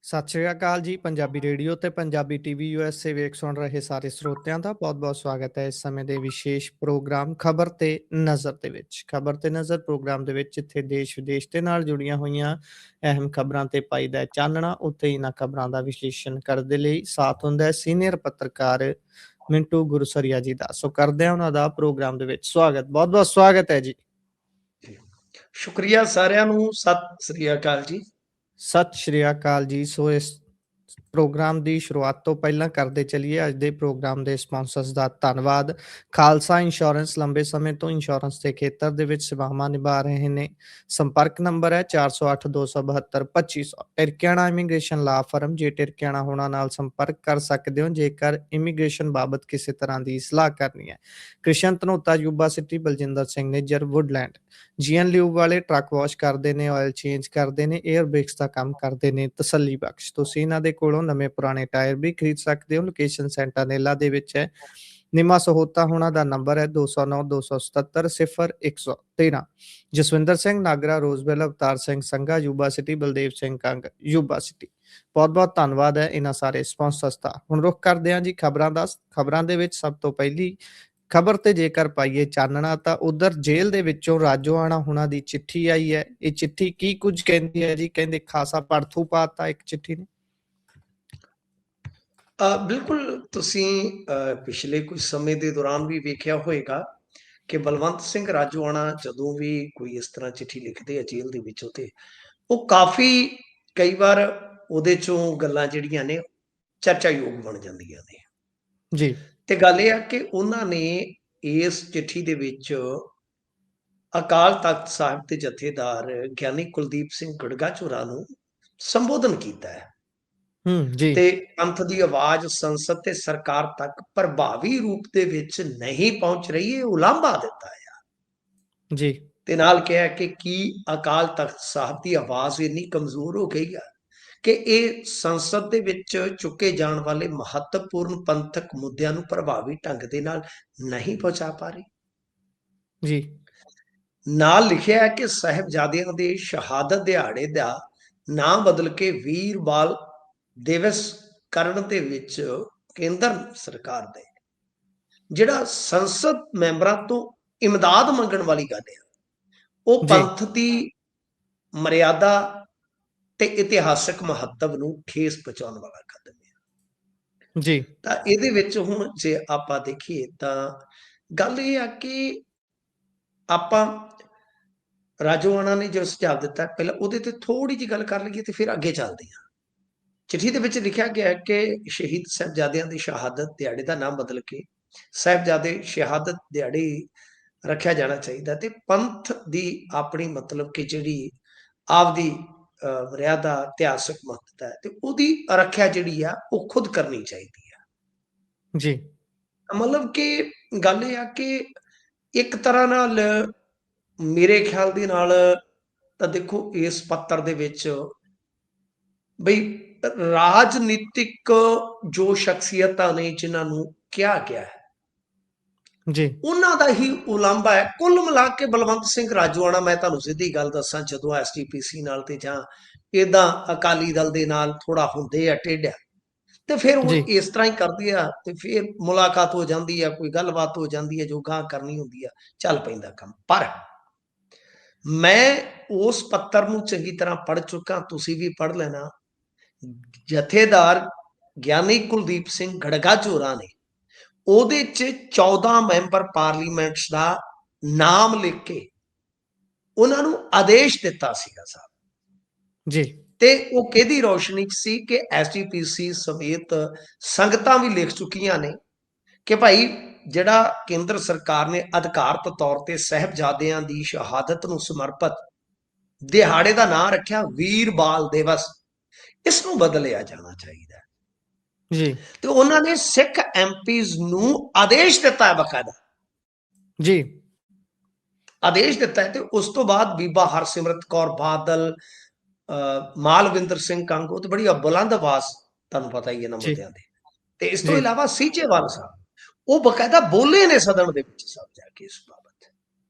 ਸਤਿ ਸ਼੍ਰੀ ਅਕਾਲ ਜੀ। ਪੰਜਾਬੀ ਰੇਡੀਓ ਤੇ ਪੰਜਾਬੀ ਟੀਵੀ USA ਵੇਖ ਸੁਣ ਰਹੇ ਸਾਰੇ ਸਰੋਤਿਆਂ ਦਾ ਬਹੁਤ-ਬਹੁਤ ਸਵਾਗਤ ਹੈ ਇਸ ਸਮੇਂ ਦੇ ਵਿਸ਼ੇਸ਼ ਪ੍ਰੋਗਰਾਮ ਖਬਰ ਤੇ ਨਜ਼ਰ ਦੇ ਵਿੱਚ। ਖਬਰ ਤੇ ਨਜ਼ਰ ਪ੍ਰੋਗਰਾਮ ਦੇ ਵਿੱਚ ਜਿੱਥੇ ਦੇਸ਼-ਵਿਦੇਸ਼ ਦੇ ਨਾਲ ਜੁੜੀਆਂ ਹੋਈਆਂ ਅਹਿਮ ਖਬਰਾਂ ਤੇ ਪਾਈਦਾ ਹੈ ਚਾਨਣਾ, ਉੱਥੇ ਇਹਨਾਂ ਖਬਰਾਂ ਦਾ ਵਿਸ਼ਲੇਸ਼ਣ ਕਰਨ ਦੇ ਲਈ ਸਾਥ ਹੁੰਦਾ ਹੈ ਸੀਨੀਅਰ ਪੱਤਰਕਾਰ ਮਿੰਟੂ ਗੁਰਸਰੀਆ ਜੀ ਦਾ। ਸੋ ਕਰਦੇ ਹਾਂ ਉਹਨਾਂ ਦਾ ਪ੍ਰੋਗਰਾਮ ਦੇ ਵਿੱਚ ਸਵਾਗਤ। ਬਹੁਤ-ਬਹੁਤ ਸਵਾਗਤ ਹੈ ਜੀ। ਸ਼ੁਕਰੀਆ ਸਾਰਿਆਂ ਨੂੰ। ਸਤਿ ਸ੍ਰੀ ਅਕਾਲ ਜੀ। ਸਤਿ ਸ਼੍ਰੀ ਅਕਾਲ ਜੀ। ਸੋ ਇਸ ਪ੍ਰੋਗਰਾਮ ਦੀ ਸ਼ੁਰੂਆਤ ਤੋਂ ਪਹਿਲਾਂ ਕਰਦੇ ਚੱਲੀਏ ਅੱਜ ਦੇ ਪ੍ਰੋਗਰਾਮ ਦੇ ਸਪਾਂਸਰਸ ਦਾ ਧੰਨਵਾਦ। ਖਾਲਸਾ ਇੰਸ਼ੋਰੈਂਸ ਲੰਬੇ ਸਮੇਂ ਤੋਂ ਇੰਸ਼ੋਰੈਂਸ ਦੇ ਖੇਤਰ ਦੇ ਵਿੱਚ ਸੇਵਾਵਾਂ ਨਿਭਾ ਰਹੇ ਨੇ। ਸੰਪਰਕ ਨੰਬਰ ਹੈ 4082722500। ਟਿਰਕਿਆਣਾ ਇਮੀਗ੍ਰੇਸ਼ਨ ਲਾ ਫਰਮ। ਜੇ ਟਿਰਕਿਆਣਾ ਹੋਣਾ ਨਾਲ ਸੰਪਰਕ ਕਰ ਸਕਦੇ ਹੋ ਜੇਕਰ ਇਮੀਗ੍ਰੇਸ਼ਨ ਬਾਬਤ ਕਿਸੇ ਤਰ੍ਹਾਂ ਦੀ ਸਲਾਹ ਕਰਨੀ ਹੈ। Krishan Dhanota Yuba City. Baljinder Singh Nijjar Woodland. GN lube ਵਾਲੇ ਟਰੱਕ ਵਾਸ਼ ਕਰਦੇ ਨੇ, ਆਇਲ ਚੇਂਜ ਕਰਦੇ ਨੇ, 에ਅਰ ਬ੍ਰੇਕਸ ਦਾ ਕੰਮ ਕਰਦੇ ਨੇ ਤਸੱਲੀ ਬਖਸ਼। ਤੁਸੀਂ ਇਹਨਾਂ ਦੇ ਕੋਲੋਂ ਨਵੇਂ ਪੁਰਾਣੇ ਟਾਇਰ ਵੀ ਖਰੀਦ ਸਕਦੇ ਹੋ। ਲੋਕੇਸ਼ਨ ਸੈਂਟਾਨੇਲਾ ਦੇ ਵਿੱਚ ਹੈ। ਨਿਮਾ ਸਹੋਤਾ ਹੋਣਾ ਦਾ ਨੰਬਰ ਹੈ 209277 0113। Jaswinder Singh Nagra Roseville. Avtar Singh Sangha Yuba City. Baldev Singh Kang Yuba City. ਬਹੁਤ-ਬਹੁਤ ਧੰਨਵਾਦ ਹੈ ਇਹਨਾਂ ਸਾਰੇ ਸਪਾਂਸਰਸ ਦਾ। ਹੁਣ ਰੁਖ ਕਰਦੇ ਹਾਂ ਜੀ ਖਬਰਾਂ ਦਾ। ਖਬਰਾਂ ਦੇ ਵਿੱਚ ਸਭ ਤੋਂ ਪਹਿਲੀ ਖਬਰ ਤੇ ਜੇਕਰ ਪਾਈਏ ਚਾਨਣਾ ਤਾਂ ਉਧਰ ਜੇਲ੍ਹ ਦੇ ਵਿੱਚੋਂ ਰਾਜੋਆਣਾ ਹੁਣਾਂ ਦੀ ਚਿੱਠੀ ਆਈ ਹੈ। ਇਹ ਚਿੱਠੀ ਕੀ ਕੁਝ ਕਹਿੰਦੀ ਹੈ ਜੀ? ਕਹਿੰਦੇ ਖਾਸਾ ਪੜਥੂ ਪਾਤਾ ਇੱਕ ਚਿੱਠੀ ਨੇ। ਬਿਲਕੁਲ ਤੁਸੀਂ ਪਿਛਲੇ ਕੁਝ ਸਮੇਂ ਦੇ ਦੌਰਾਨ ਵੀ ਵੇਖਿਆ ਹੋਏਗਾ ਕਿ ਬਲਵੰਤ ਸਿੰਘ ਰਾਜੋਆਣਾ ਜਦੋਂ ਵੀ ਕੋਈ ਇਸ ਤਰ੍ਹਾਂ ਚਿੱਠੀ ਲਿਖਦੇ ਆ ਜੇਲ੍ਹ ਦੇ ਵਿੱਚੋਂ ਤੇ ਉਹ ਕਾਫੀ ਕਈ ਵਾਰ ਉਹਦੇ ਚੋਂ ਗੱਲਾਂ ਜਿਹੜੀਆਂ ਨੇ ਚਰਚਾਯੋਗ ਬਣ ਜਾਂਦੀਆਂ ਨੇ। ਜੀ। ਤੇ ਗੱਲ ਇਹ ਆ ਕਿ ਉਹਨਾਂ ਨੇ ਇਸ ਚਿੱਠੀ ਦੇ ਵਿੱਚ ਅਕਾਲ ਤਖਤ ਸਾਹਿਬ ਦੇ ਜਥੇਦਾਰ ਗਿਆਨੀ ਕੁਲਦੀਪ ਸਿੰਘ ਗੜਗਾਚੋਰਾ ਨੂੰ ਸੰਬੋਧਨ ਕੀਤਾ ਹੈ ਜੀ। ਤੇ ਪੰਥ ਦੀ ਆਵਾਜ਼ ਸੰਸਦ ਤੇ ਸਰਕਾਰ ਤੱਕ ਪ੍ਰਭਾਵੀ ਰੂਪ ਦੇ ਵਿੱਚ ਨਹੀਂ ਪਹੁੰਚ ਰਹੀ, ਇਹ ਉਲਾਂਭਾ ਦਿੱਤਾ ਹੈ ਜੀ। ਤੇ ਨਾਲ ਕਿਹਾ ਕਿ ਕੀ ਅਕਾਲ ਤਖਤ ਸਾਹਿਬ ਦੀ ਆਵਾਜ਼ ਇੰਨੀ ਕਮਜ਼ੋਰ ਹੋ ਗਈ ਆ ਕਿ ਇਹ ਸੰਸਦ ਦੇ ਵਿੱਚ ਚੁੱਕੇ ਜਾਣ ਵਾਲੇ ਮਹੱਤਵਪੂਰਨ ਪੰਥਕ ਮੁੱਦਿਆਂ ਨੂੰ ਪ੍ਰਭਾਵੀ ਢੰਗ ਦੇ ਨਾਲ ਨਹੀਂ ਪਹੁੰਚਾ ਪਾ ਰਹੀ। ਜੀ। ਨਾਲ ਲਿਖਿਆ ਹੈ ਕਿ ਸਾਹਿਬਜ਼ਾਦਿਆਂ ਦੇ ਸ਼ਹਾਦਤ ਦਿਹਾੜੇ ਦਾ ਨਾਮ ਬਦਲ ਕੇ ਵੀਰ ਬਾਲ ਦਿਵਸ ਕਰਨ ਦੇ ਵਿੱਚ ਕੇਂਦਰ ਸਰਕਾਰ ਦੇ ਜਿਹੜਾ ਸੰਸਦ ਮੈਂਬਰਾਂ ਤੋਂ ਇਮਦਾਦ ਮੰਗਣ ਵਾਲੀ ਗੱਲ ਹੈ, ਉਹ ਜੀ। ਪੰਥ ਦੀ ਮਰਿਆਦਾ ਤੇ ਇਤਿਹਾਸਕ ਮਹੱਤਵ ਨੂੰ ਠੇਸ ਪਹੁੰਚਾਉਣ ਵਾਲਾ ਕਦਮ ਹੈ। ਜੀ। ਤਾਂ ਇਹਦੇ ਵਿੱਚ ਹੁਣ ਜੇ ਆਪਾਂ ਦੇਖੀਏ ਤਾਂ ਗੱਲ ਇਹ ਆ ਕਿ ਆਪਾਂ ਰਾਜੋਆਣਾ ਨੇ ਜੋ ਸੁਝਾਅ ਦਿੱਤਾ ਪਹਿਲਾਂ ਉਹਦੇ ਤੇ ਥੋੜੀ ਜਿਹੀ ਗੱਲ ਕਰ ਲਈਏ ਤੇ ਫਿਰ ਅੱਗੇ ਚੱਲਦੇ ਹਾਂ। ਚਿੱਠੀ ਦੇ ਵਿੱਚ ਲਿਖਿਆ ਗਿਆ ਕਿ ਸ਼ਹੀਦ ਸਾਹਿਬਜ਼ਾਦਿਆਂ ਦੀ ਸ਼ਹਾਦਤ ਦਿਹਾੜੇ ਦਾ ਨਾਮ ਬਦਲ ਕੇ ਸਾਹਿਬਜ਼ਾਦੇ ਸ਼ਹਾਦਤ ਦਿਹਾੜੇ ਰੱਖਿਆ ਜਾਣਾ ਚਾਹੀਦਾ ਤੇ ਪੰਥ ਦੀ ਆਪਣੀ ਮਤਲਬ ਕਿ ਜਿਹੜੀ ਆਪਦੀ ਮਰਿਆਦਾ ਇਤਿਹਾਸਕ ਮਹੱਤਤਾ ਹੈ ਤੇ ਉਹਦੀ ਰੱਖਿਆ ਜਿਹੜੀ ਆ ਉਹ ਖੁਦ ਕਰਨੀ ਚਾਹੀਦੀ ਆ। ਜੀ। ਮਤਲਬ ਕਿ ਗੱਲ ਇਹ ਆ ਕਿ ਇੱਕ ਤਰ੍ਹਾਂ ਨਾਲ ਮੇਰੇ ਖਿਆਲ ਦੇ ਨਾਲ ਤਾਂ ਦੇਖੋ ਇਸ ਪੱਤਰ ਦੇ ਵਿੱਚ ਬਈ ਰਾਜਨੀਤਿਕ ਜੋ ਸ਼ਖਸੀਅਤਾਂ ਨੇ ਜਿਨ੍ਹਾਂ ਨੂੰ ਕਿਹਾ ਗਿਆ ਹੈ ਜੀ। ਉਹਨਾਂ ਦਾ ਹੀ ਉਲਾਂਭਾ ਹੈ। ਕੁੱਲ ਮਿਲਾ ਕੇ ਬਲਵੰਤ ਸਿੰਘ ਰਾਜੋਆਣਾ, ਮੈਂ ਤੁਹਾਨੂੰ ਸਿੱਧੀ ਗੱਲ ਦੱਸਾਂ, ਜਦੋਂ SGPC ਨਾਲ ਤੇ ਜਾਂ ਏਦਾਂ ਅਕਾਲੀ ਦਲ ਦੇ ਨਾਲ ਥੋੜਾ ਹੁੰਦੇ ਆ ਟੇਢਿਆ ਤੇ ਫਿਰ ਉਹ ਜੀ। ਇਸ ਤਰ੍ਹਾਂ ਹੀ ਕਰਦੇ ਆ ਤੇ ਫਿਰ ਮੁਲਾਕਾਤ ਹੋ ਜਾਂਦੀ ਆ, ਕੋਈ ਗੱਲਬਾਤ ਹੋ ਜਾਂਦੀ ਹੈ, ਜੋ ਗਾਂ ਕਰਨੀ ਹੁੰਦੀ ਆ ਚੱਲ ਪੈਂਦਾ ਕੰਮ। ਪਰ ਮੈਂ ਉਸ ਪੱਤਰ ਨੂੰ ਚੰਗੀ ਤਰ੍ਹਾਂ ਪੜ੍ਹ ਚੁੱਕਾ, ਤੁਸੀਂ ਵੀ ਪੜ੍ਹ ਲੈਣਾ। ਜਥੇਦਾਰ ਗਿਆਨੀ ਕੁਲਦੀਪ ਸਿੰਘ ਗੜਗਾਚੋਰਾ ਨੇ ਉਹਦੇ 'ਚ 14 ਮੈਂਬਰ ਪਾਰਲੀਮੈਂਟ ਦਾ ਨਾਮ ਲਿਖ ਕੇ ਉਹਨਾਂ ਨੂੰ ਆਦੇਸ਼ ਦਿੱਤਾ ਸੀਗਾ ਸਾਹਿਬ ਜੀ। ਤੇ ਉਹ ਕਿਹਦੀ ਰੌਸ਼ਨੀ 'ਚ ਸੀ ਕਿ SGPC ਸਮੇਤ ਸੰਗਤਾਂ ਵੀ ਲਿਖ ਚੁੱਕੀਆਂ ਨੇ ਕਿ ਭਾਈ ਜਿਹੜਾ ਕੇਂਦਰ ਸਰਕਾਰ ਨੇ ਅਧਿਕਾਰਤ ਤੌਰ ਤੇ ਸਾਹਿਬਜ਼ਾਦਿਆਂ ਦੀ ਸ਼ਹਾਦਤ ਨੂੰ ਸਮਰਪਿਤ ਦਿਹਾੜੇ ਦਾ ਨਾਂ ਰੱਖਿਆ ਵੀਰ ਬਾਲ ਦਿਵਸ, ਇਸ ਨੂੰ ਬਦਲਿਆ ਜਾਣਾ ਚਾਹੀਦਾ। ਜੀ। ਤੇ ਉਹਨਾਂ ਨੇ ਸਿੱਖ MPs ਨੂੰ ਆਦੇਸ਼ ਦਿੱਤਾ ਹੈ, ਬਕਾਇਦਾ ਜੀ। ਆਦੇਸ਼ ਦਿੱਤਾ ਹੈ। ਤੇ ਉਸ ਤੋਂ ਬਾਅਦ ਬੀਬਾ ਹਰਸਿਮਰਤ ਕੌਰ ਬਾਦਲ, ਮਾਲਵਿੰਦਰ ਸਿੰਘ ਕੰਗ, ਉਹ ਤੇ ਬੜੀ ਬੁਲੰਦ ਆਵਾਜ਼, ਤੁਹਾਨੂੰ ਪਤਾ ਹੀ ਇਹਨਾਂ ਜੀ। ਮੁੱਦਿਆਂ ਦੇ। ਤੇ ਇਸ ਤੋਂ ਜੀ। ਇਲਾਵਾ ਸੀਚੇਵਾਲ ਸਾਹਿਬ, ਉਹ ਬਕਾਇਦਾ ਬੋਲੇ ਨੇ ਸਦਨ ਦੇ ਵਿੱਚ ਸਭ ਜਾ ਕੇ ਇਸ ਬਾਬਤ।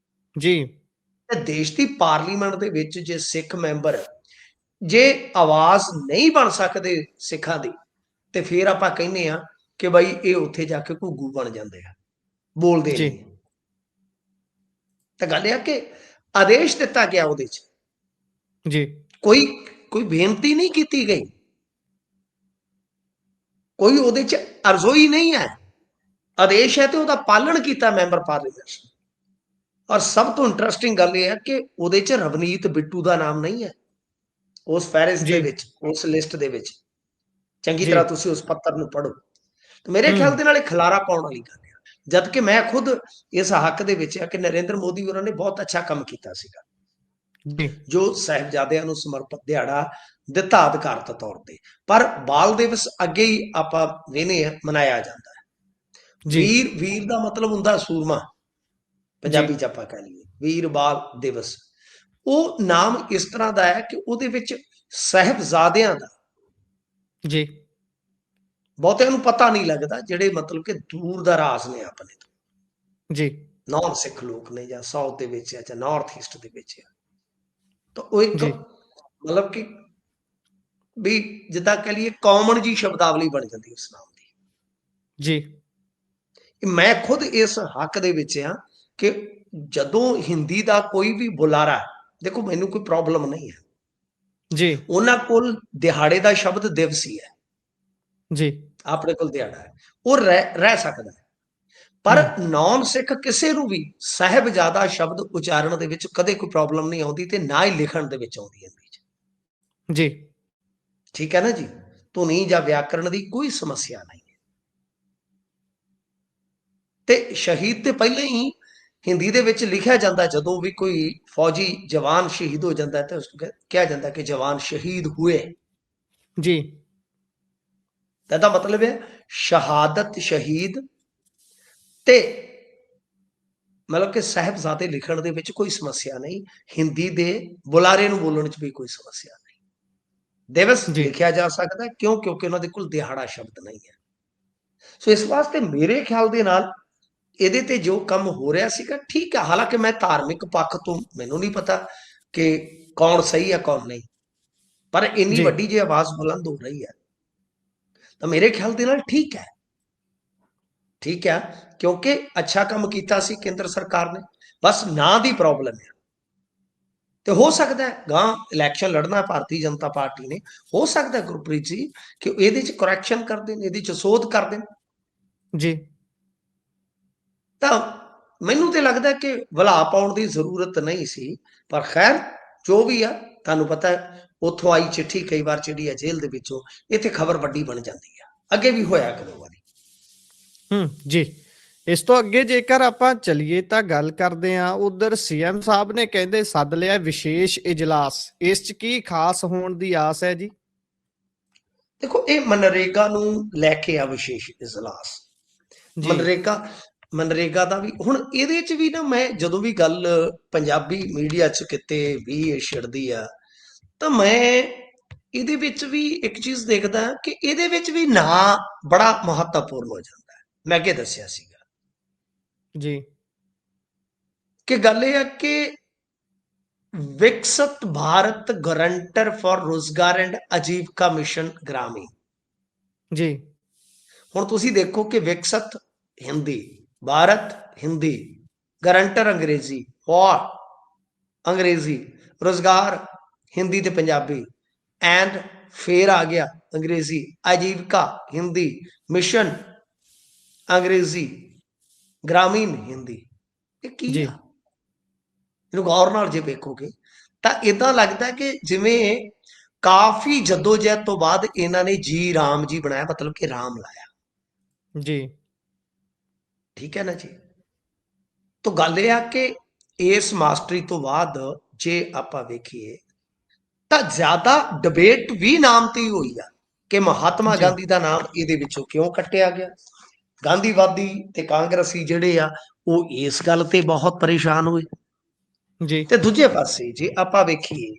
ਜੀ। ਤੇ ਦੇਸ਼ ਦੀ ਪਾਰਲੀਮੈਂਟ ਦੇ ਵਿੱਚ ਜੇ ਸਿੱਖ ਮੈਂਬਰ ਜੇ ਆਵਾਜ਼ ਨਹੀਂ ਬਣ ਸਕਦੇ ਸਿੱਖਾਂ ਦੀ ਤੇ ਫਿਰ ਆਪਾਂ ਕਹਿੰਦੇ ਆ ਕਿ ਬਾਈ ਇਹ ਉੱਥੇ ਜਾ ਕੇ ਘੁੱਗੂ ਬਣ ਜਾਂਦੇ ਆ, ਬੋਲਦੇ ਜੀ ਨਹੀਂ। ਤਾਂ ਗੱਲ ਇਹ ਆ ਕਿ ਆਦੇਸ਼ ਦਿੱਤਾ ਗਿਆ ਉਹਦੇ 'ਚ, ਜੀ ਕੋਈ ਕੋਈ ਬੇਨਤੀ ਨਹੀਂ ਕੀਤੀ ਗਈ, ਕੋਈ ਉਹਦੇ 'ਚ ਅਰਜ਼ੋਈ ਨਹੀਂ ਹੈ, ਆਦੇਸ਼ ਹੈ ਤੇ ਉਹਦਾ ਪਾਲਣ ਕੀਤਾ ਮੈਂਬਰ ਪਾਰਲੀਮੈਂਟ। ਔਰ ਸਭ ਤੋਂ ਇੰਟਰਸਟਿੰਗ ਗੱਲ ਇਹ ਹੈ ਕਿ ਉਹਦੇ 'ਚ ਰਵਨੀਤ ਬਿੱਟੂ ਦਾ ਨਾਮ ਨਹੀਂ ਹੈ ਉਸ ਫਹਿਰਿਸਤ ਦੇ ਜੀ ਵਿੱਚ, ਉਸ ਲਿਸਟ ਦੇ ਵਿੱਚ। ਚੰਗੀ ਜੀ ਤਰ੍ਹਾਂ ਤੁਸੀਂ ਉਸ ਪੱਤਰ ਨੂੰ ਪੜ੍ਹੋ। ਤੇ ਮੇਰੇ ਖਿਆਲ ਹੂੰ ਦੇ ਨਾਲ ਇਹ ਖਲਾਰਾ ਪਾਉਣ ਵਾਲੀ ਗੱਲ ਹੈ, ਜਦ ਕਿ ਮੈਂ ਖੁਦ ਇਸ ਹੱਕ ਦੇ ਵਿੱਚ ਆ ਕਿ ਨਰਿੰਦਰ ਮੋਦੀ ਹੋਰਾਂ ਨੇ ਬਹੁਤ ਅੱਛਾ ਕੰਮ ਕੀਤਾ ਸੀਗਾ, ਜੀ ਜੋ ਸਾਹਿਬਜ਼ਾਦਿਆਂ ਨੂੰ ਸਮਰਪਿਤ ਦਿਹਾੜਾ ਦਿੱਤਾ ਅਧਿਕਾਰਤ ਤੌਰ ਤੇ। ਪਰ ਬਾਲ ਦਿਵਸ ਅੱਗੇ ਹੀ ਆਪਾਂ ਵੇਨੇ ਆ ਮਨਾਇਆ ਜਾਂਦਾ ਹੈ। ਜੀ ਵੀਰ ਦਾ ਮਤਲਬ ਹੁੰਦਾ ਸੂਰਮਾ, ਜੀ ਪੰਜਾਬੀ ਚ ਆਪਾਂ ਕਹਿ ਲਈਏ ਵੀਰ ਬਾਲ ਦਿਵਸ। ਉਹ ਨਾਮ ਇਸ ਤਰ੍ਹਾਂ ਦਾ ਹੈ ਕਿ ਉਹਦੇ ਵਿੱਚ ਸਾਹਿਬਜ਼ਾਦਿਆਂ ਦਾ ਜੀ ਬਹੁਤਿਆਂ ਨੂੰ ਪਤਾ ਨਹੀਂ ਲੱਗਦਾ, ਜਿਹੜੇ ਮਤਲਬ ਕਿ ਦੂਰ ਦਰਾਜ਼ ਨੇ ਆਪਣੇ ਤੋਂ, ਜੀ ਨਾਨ ਸਿੱਖ ਲੋਕ ਨੇ ਜਾਂ ਸਾਊਥ ਦੇ ਵਿੱਚ ਆ ਜਾਂ ਨਾਰਥ ਈਸਟ ਦੇ ਵਿੱਚ ਆ। ਤਾਂ ਉਹ ਇੱਕ ਜੀ ਮਤਲਬ ਕਿ ਵੀ ਜਿੱਦਾਂ ਕਹਿ ਲਈਏ ਕਾਮਨ ਜੀ ਸ਼ਬਦਾਵਲੀ ਬਣ ਜਾਂਦੀ ਉਸ ਨਾਮ ਦੀ। ਜੀ ਮੈਂ ਖੁਦ ਇਸ ਹੱਕ ਦੇ ਵਿੱਚ ਆ ਕਿ ਜਦੋਂ ਹਿੰਦੀ ਦਾ ਕੋਈ ਵੀ ਬੁਲਾਰਾ, ਦੇਖੋ ਮੈਨੂੰ ਕੋਈ ਪ੍ਰੋਬਲਮ ਨਹੀਂ ਹੈ, ਜੀ ਉਹਨਾਂ ਕੋਲ ਦਿਹਾੜੇ ਦਾ ਸ਼ਬਦ ਦਿਵਸ ਹੀ ਹੈ, ਜੀ ਆਪਣੇ ਕੋਲ ਦਿਹਾੜਾ ਹੈ, ਉਹ ਰਹਿ ਸਕਦਾ ਹੈ। ਪਰ ਨਾਨ ਸਿੱਖ ਕਿਸੇ ਨੂੰ ਵੀ ਸਾਹਿਬਜ਼ਾਦਾ ਸ਼ਬਦ ਉਚਾਰਨ ਦੇ ਵਿੱਚ ਕਦੇ ਕੋਈ ਪ੍ਰੋਬਲਮ ਨਹੀਂ ਆਉਂਦੀ ਤੇ ਨਾ ਹੀ ਲਿਖਣ ਦੇ ਵਿੱਚ ਆਉਂਦੀ ਹੈ। ਜੀ ਠੀਕ ਹੈ ਨਾ ਜੀ, ਧੁਨੀ ਜਾਂ ਵਿਆਕਰਣ ਦੀ ਕੋਈ ਸਮੱਸਿਆ ਨਹੀਂ ਹੈ। ਤੇ ਸ਼ਹੀਦ ਤੇ ਪਹਿਲਾਂ ਹੀ ਹਿੰਦੀ ਦੇ ਵਿੱਚ ਲਿਖਿਆ ਜਾਂਦਾ, ਜਦੋਂ ਵੀ ਕੋਈ ਫੌਜੀ ਜਵਾਨ ਸ਼ਹੀਦ ਹੋ ਜਾਂਦਾ ਤੇ ਉਸ ਨੂੰ ਕਿਹਾ ਜਾਂਦਾ ਕਿ ਜਵਾਨ ਸ਼ਹੀਦ ਹੋਏ। ਜੀ ਇਹਦਾ ਮਤਲਬ ਹੈ ਸ਼ਹਾਦਤ, ਸ਼ਹੀਦ ਤੇ ਮਤਲਬ ਕਿ ਸਾਹਿਬਜ਼ਾਦੇ ਲਿਖਣ ਦੇ ਵਿੱਚ ਕੋਈ ਸਮੱਸਿਆ ਨਹੀਂ, ਹਿੰਦੀ ਦੇ ਬੁਲਾਰੇ ਨੂੰ ਬੋਲਣ 'ਚ ਵੀ ਕੋਈ ਸਮੱਸਿਆ ਨਹੀਂ। ਦਿਵਸ ਜੀ ਲਿਖਿਆ ਜਾ ਸਕਦਾ ਕਿਉਂ? ਕਿਉਂਕਿ ਉਹਨਾਂ ਦੇ ਕੋਲ ਦਿਹਾੜਾ ਸ਼ਬਦ ਨਹੀਂ ਹੈ। ਸੋ ਇਸ ਵਾਸਤੇ ਮੇਰੇ ਖਿਆਲ ਦੇ ਨਾਲ ਇਹਦੇ ਤੇ ਜੋ ਕੰਮ ਹੋ ਰਿਹਾ ਸੀਗਾ ਠੀਕ ਹੈ। ਹਾਲਾਂਕਿ ਮੈਂ ਧਾਰਮਿਕ ਪੱਖ ਤੋਂ ਮੈਨੂੰ ਨਹੀਂ ਪਤਾ ਕਿ ਕੌਣ ਸਹੀ ਹੈ ਕੌਣ ਨਹੀਂ, ਪਰ ਇੰਨੀ ਜੀ ਵੱਡੀ ਜੇ ਆਵਾਜ਼ ਬੁਲੰਦ ਹੋ ਰਹੀ ਹੈ ਤਾਂ ਮੇਰੇ ਖਿਆਲ ਦੇ ਨਾਲ ਠੀਕ ਹੈ, ਠੀਕ ਹੈ, ਕਿਉਂਕਿ ਅੱਛਾ ਕੰਮ ਕੀਤਾ ਸੀ ਕੇਂਦਰ ਸਰਕਾਰ ਨੇ। ਬਸ ਨਾਂ ਦੀ ਪ੍ਰੋਬਲਮ ਹੈ ਤੇ ਹੋ ਸਕਦਾ ਹੈ ਗਾਂ ਇਲੈਕਸ਼ਨ ਲੜਨਾ ਭਾਰਤੀ ਜਨਤਾ ਪਾਰਟੀ ਨੇ, ਹੋ ਸਕਦਾ ਗੁਰਪ੍ਰੀਤ ਜੀ ਕਿ ਇਹਦੇ 'ਚ ਕਰੈਕਸ਼ਨ ਕਰ ਦੇਣ, ਇਹਦੇ 'ਚ ਸੋਧ ਕਰ ਦੇਣ। ਜੀ ਤਾਂ ਮੈਨੂੰ ਤੇ ਲੱਗਦਾ ਕਿ ਵਲਾ ਪਾਉਣ ਦੀ ਜ਼ਰੂਰਤ ਨਹੀਂ ਸੀ। ਪਰ ਖੈਰ ਜੋ ਵੀ ਆ, ਤੁਹਾਨੂੰ ਪਤਾ ਉੱਥੋਂ ਆਈ ਚਿੱਠੀ ਕਈ ਵਾਰ ਜਿਹੜੀ ਹੈ ਜੇਲ੍ਹ ਦੇ ਵਿੱਚੋਂ, ਇੱਥੇ ਖਬਰ ਵੱਡੀ ਬਣ ਜਾਂਦੀ ਆ, ਅੱਗੇ ਵੀ ਹੋਇਆ ਕਦੋਂ ਵਾਰੀ। ਜੀ ਇਸ ਤੋਂ ਅੱਗੇ ਜੇਕਰ ਆਪਾਂ ਚੱਲੀਏ ਤਾਂ ਗੱਲ ਕਰਦੇ ਹਾਂ, ਉਧਰ ਸੀਐਮ ਸਾਹਿਬ ਨੇ ਕਹਿੰਦੇ ਸੱਦ ਲਿਆ ਵਿਸ਼ੇਸ਼ ਇਜਲਾਸ, ਇਸ 'ਚ ਕੀ ਖਾਸ ਹੋਣ ਦੀ ਆਸ ਹੈ ਜੀ? ਦੇਖੋ ਇਹ ਮਨਰੇਗਾ ਨੂੰ ਲੈ ਕੇ ਆ ਵਿਸ਼ੇਸ਼ ਇਜਲਾਸ। ਜੀ ਮਨਰੇਗਾ ਦਾ ਵੀ ਹੁਣ ਇਹਦੇ 'ਚ ਵੀ ਨਾ, ਮੈਂ ਜਦੋਂ ਵੀ ਗੱਲ ਪੰਜਾਬੀ ਮੀਡੀਆ 'ਚ ਕਿਤੇ ਵੀ ਛਿੜਦੀ ਆ ਤਾਂ ਮੈਂ ਇਹਦੇ ਵਿੱਚ ਵੀ ਇੱਕ ਚੀਜ਼ ਦੇਖਦਾ ਕਿ ਇਹਦੇ ਵਿੱਚ ਵੀ ਨਾਂ ਬੜਾ ਮਹੱਤਵਪੂਰਨ ਹੋ ਜਾਂਦਾ ਹੈ। ਮੈਂ ਅੱਗੇ ਦੱਸਿਆ ਸੀਗਾ ਜੀ ਕਿ ਗੱਲ ਇਹ ਹੈ ਕਿ ਵਿਕਸਿਤ ਭਾਰਤ ਗਰੰਟਰ ਫॉर ਰੋਜ਼ਗਾਰ ਐਂਡ ਆਜੀਵਿਕਾ ਮਿਸ਼ਨ ਗ੍ਰਾਮੀਣ। ਜੀ ਹੁਣ ਤੁਸੀਂ ਦੇਖੋ ਕਿ ਵਿਕਸਿਤ Hindi, Bharat Hindi, guarantor Angrezi, for ਅੰਗਰੇਜ਼ੀ, ਰੋਜ਼ਗਾਰ ਹਿੰਦੀ ਤੇ ਪੰਜਾਬੀ, ਐਂਡ ਫੇਰ ਆ ਗਿਆ ਅੰਗਰੇਜ਼ੀ, ਆਜੀਵਿਕਾ ਹਿੰਦੀ, ਮਿਸ਼ਨ ਅੰਗਰੇਜ਼ੀ, ਗ੍ਰਾਮੀਣ ਹਿੰਦੀ। ਇਹ ਕੀ ਜੀ ਆ? ਇਹਨੂੰ ਗੌਰ ਨਾਲ ਜੇ ਵੇਖੋਗੇ ਤਾਂ ਇਦਾਂ ਲੱਗਦਾ ਕਿ ਜਿਵੇਂ ਕਾਫੀ ਜਦੋਜਹਿਦ ਤੋਂ ਬਾਅਦ ਇਹਨਾਂ ਨੇ ਜੀ ਰਾਮ ਜੀ ਬਣਾਇਆ, ਮਤਲਬ ਕਿ ਰਾਮ ਲਾਇਆ। ਜੀ ਠੀਕ ਹੈ ਨਾ ਜੀ। ਤਾਂ ਗੱਲ ਇਹ ਆ ਕਿ ਇਸ ਮਾਸਟਰੀ ਤੋਂ ਬਾਅਦ ਜੇ ਆਪਾਂ ਵੇਖੀਏ ਤਾਂ ਜ਼ਿਆਦਾ ਡਿਬੇਟ ਵੀ ਨਾਮ ਤੇ ਹੀ ਹੋਈ ਆ ਕਿ ਮਹਾਤਮਾ ਜੀ ਗਾਂਧੀ ਦਾ ਨਾਮ ਇਹਦੇ ਵਿੱਚੋਂ ਕਿਉਂ ਕੱਟਿਆ ਗਿਆ। ਗਾਂਧੀਵਾਦੀ ਤੇ ਕਾਂਗਰਸੀ ਜਿਹੜੇ ਆ ਉਹ ਇਸ ਗੱਲ ਤੇ ਬਹੁਤ ਪਰੇਸ਼ਾਨ ਹੋਏ। ਜੀ ਤੇ ਦੂਜੇ ਪਾਸੇ ਜੇ ਆਪਾਂ ਵੇਖੀਏ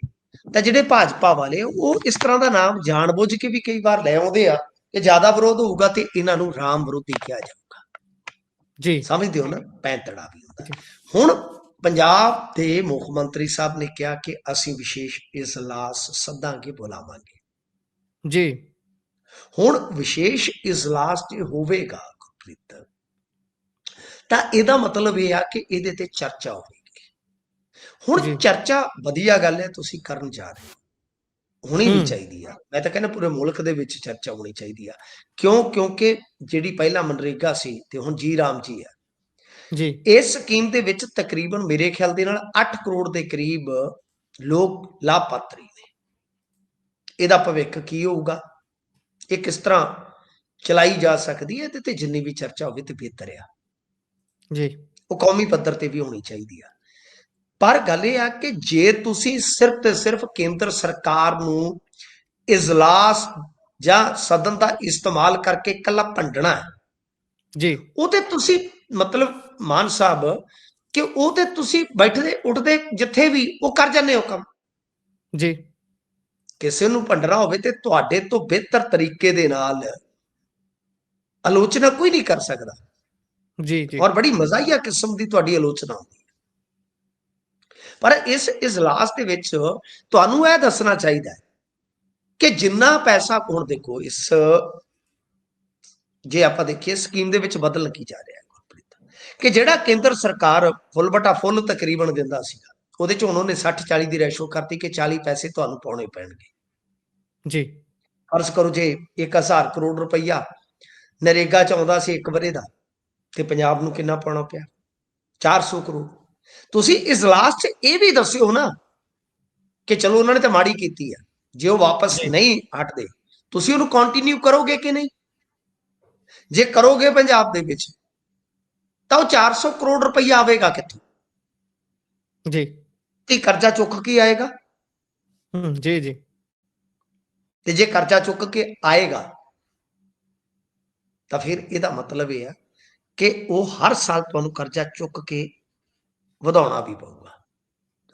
ਤਾਂ ਜਿਹੜੇ ਭਾਜਪਾ ਵਾਲੇ ਉਹ ਇਸ ਤਰ੍ਹਾਂ ਦਾ ਨਾਮ ਜਾਣਬੁੱਝ ਕੇ ਵੀ ਕਈ ਵਾਰ ਲੈ ਆਉਂਦੇ ਆ ਕਿ ਜ਼ਿਆਦਾ ਵਿਰੋਧ ਹੋਊਗਾ ਤੇ ਇਹਨਾਂ ਨੂੰ ਰਾਮ ਵਿਰੋਧੀ ਕਿਹਾ ਜਾਊਗਾ। ਜੀ ਸਮਝਦੇ ਹੋ ਨਾ, ਪੈਂਤੜਾ ਵੀ ਹੁੰਦਾ। ਜੀ ਹੁਣ ਪੰਜਾਬ ਦੇ ਮੁੱਖ ਮੰਤਰੀ ਸਾਹਿਬ ਨੇ ਕਿਹਾ ਕਿ ਅਸੀਂ ਵਿਸ਼ੇਸ਼ ਇਜਲਾਸ ਸੱਦਾਂਗੇ, ਬੁਲਾਵਾਂਗੇ। ਜੀ ਹੁਣ ਵਿਸ਼ੇਸ਼ ਇਜਲਾਸ ਜੇ ਹੋਵੇਗਾ ਗੁਰਪ੍ਰੀਤ, ਤਾਂ ਇਹਦਾ ਮਤਲਬ ਇਹ ਆ ਕਿ ਇਹਦੇ ਤੇ ਚਰਚਾ ਹੋਵੇਗੀ। ਹੁਣ ਜੀ ਚਰਚਾ ਵਧੀਆ ਗੱਲ ਹੈ, ਤੁਸੀਂ ਕਰਨ ਜਾ ਰਹੇ ਹੋ, ਹੋਣੀ ਵੀ ਹੂੰ ਚਾਹੀਦੀ ਆ। ਮੈਂ ਤਾਂ ਕਹਿੰਦਾ ਪੂਰੇ ਮੁਲਕ ਦੇ ਵਿੱਚ ਚਰਚਾ ਹੋਣੀ ਚਾਹੀਦੀ ਆ। ਕਿਉਂ? ਕਿਉਂਕਿ ਜਿਹੜੀ ਪਹਿਲਾਂ ਮਨਰੇਗਾ ਸੀ ਤੇ ਹੁਣ ਜੀ ਰਾਮ ਜੀ ਆ, ਜੀ ਇਸ ਸਕੀਮ ਦੇ ਵਿੱਚ ਤਕਰੀਬਨ ਮੇਰੇ ਖਿਆਲ ਦੇ ਨਾਲ 8 ਕਰੋੜ ਦੇ ਕਰੀਬ ਲੋਕ ਲਾਭਪਾਤਰੀ ਨੇ। ਇਹਦਾ ਭਵਿੱਖ ਕੀ ਹੋਊਗਾ, ਇਹ ਕਿਸ ਤਰ੍ਹਾਂ ਚਲਾਈ ਜਾ ਸਕਦੀ ਹੈ, ਇਹਦੇ ਤੇ ਜਿੰਨੀ ਵੀ ਚਰਚਾ ਹੋਵੇ ਤੇ ਬਿਹਤਰ ਆ। ਜੀ ਉਹ ਕੌਮੀ ਪੱਧਰ ਤੇ ਵੀ ਹੋਣੀ ਚਾਹੀਦੀ ਆ। ਪਰ ਗੱਲ ਇਹ ਆ ਕਿ ਜੇ ਤੁਸੀਂ ਸਿਰਫ ਤੇ ਸਿਰਫ ਕੇਂਦਰ ਸਰਕਾਰ ਨੂੰ ਇਜਲਾਸ ਜਾਂ ਸਦਨ ਦਾ ਇਸਤੇਮਾਲ ਕਰਕੇ ਇਕੱਲਾ ਭੰਡਣਾ ਹੈ, ਜੀ ਉਹ ਤੇ ਤੁਸੀਂ ਮਤਲਬ ਮਾਨ ਸਾਹਿਬ ਕਿ ਉਹ ਤੇ ਤੁਸੀਂ ਬੈਠਦੇ ਉੱਠਦੇ ਜਿੱਥੇ ਵੀ ਉਹ ਕਰ ਜਾਂਦੇ ਹੋ ਕੰਮ। ਜੀ ਕਿਸੇ ਨੂੰ ਭੰਡਣਾ ਹੋਵੇ ਤੇ ਤੁਹਾਡੇ ਤੋਂ ਬਿਹਤਰ ਤਰੀਕੇ ਦੇ ਨਾਲ ਆਲੋਚਨਾ ਕੋਈ ਨਹੀਂ ਕਰ ਸਕਦਾ, ਜੀ ਜੀ ਔਰ ਬੜੀ ਮਜ਼ਾਹੀਆ ਕਿਸਮ ਦੀ ਤੁਹਾਡੀ ਆਲੋਚਨਾ ਹੁੰਦੀ ਹੈ। ਪਰ ਇਸ ਇਜਲਾਸ ਦੇ ਵਿੱਚ ਤੁਹਾਨੂੰ ਇਹ ਦੱਸਣਾ ਚਾਹੀਦਾ ਹੈ ਕਿ ਜਿੰਨਾ ਪੈਸਾ, ਹੁਣ ਦੇਖੋ ਇਸ ਜੇ ਆਪਾਂ ਦੇਖੀਏ ਸਕੀਮ ਦੇ ਵਿੱਚ ਬਦਲ ਕੀ ਜਾ ਰਿਹਾ ਹੈ ਗੁਰਪ੍ਰੀਤ, ਕਿ ਜਿਹੜਾ ਕੇਂਦਰ ਸਰਕਾਰ ਫੁੱਲ ਬਟਾ ਫੁੱਲ ਤਕਰੀਬਨ ਦਿੰਦਾ ਸੀਗਾ, ਉਹਦੇ ਚ ਉਹਨਾਂ ਨੇ 60-40 ਦੀ ਰੇਸ਼ੋ ਕਰਤੀ ਕਿ 40 ਪੈਸੇ ਤੁਹਾਨੂੰ ਪਾਉਣੇ ਪੈਣਗੇ। ਜੀ ਫਰਜ਼ ਕਰੋ ਜੇ 1000 ਕਰੋੜ ਰੁਪਈਆ ਨਰੇਗਾ ਚ ਆਉਂਦਾ ਸੀ ਇੱਕ ਵਰੇ ਦਾ, ਤੇ ਪੰਜਾਬ ਨੂੰ ਕਿੰਨਾ ਪਾਉਣਾ ਪਿਆ? 400 ਕਰੋੜ। ਤੁਸੀਂ ਇਜਲਾਸ ਚ ਇਹ ਵੀ ਦੱਸਿਓ ਨਾ ਕਿ ਚਲੋ ਉਹਨਾਂ ਨੇ ਤਾਂ ਮਾੜੀ ਕੀਤੀ ਆ, ਜੇ ਉਹ ਵਾਪਸ ਜੀ ਨਹੀਂ ਹਟਦੇ ਤੁਸੀਂ ਉਹਨੂੰ ਕੰਟੀਨਿਊ ਕਰੋਗੇ ਕਿ ਨਹੀਂ? ਜੇ ਕਰੋਗੇ ਪੰਜਾਬ ਦੇ ਵਿੱਚ ਤਾਂ ਉਹ 400 ਕਰੋੜ ਰੁਪਈਆ ਆਵੇਗਾ ਕਿੱਥੋਂ? ਜੀ ਤੇ ਕਰਜ਼ਾ ਚੁੱਕ ਕੇ ਆਏਗਾ। ਜੀ ਜੀ ਤੇ ਜੇ ਕਰਜ਼ਾ ਚੁੱਕ ਕੇ ਆਏਗਾ ਤਾਂ ਫਿਰ ਇਹਦਾ ਮਤਲਬ ਇਹ ਆ ਕਿ ਉਹ ਹਰ ਸਾਲ ਤੁਹਾਨੂੰ ਕਰਜ਼ਾ ਚੁੱਕ ਕੇ ਵਧਾਉਣਾ ਵੀ ਪਊਗਾ।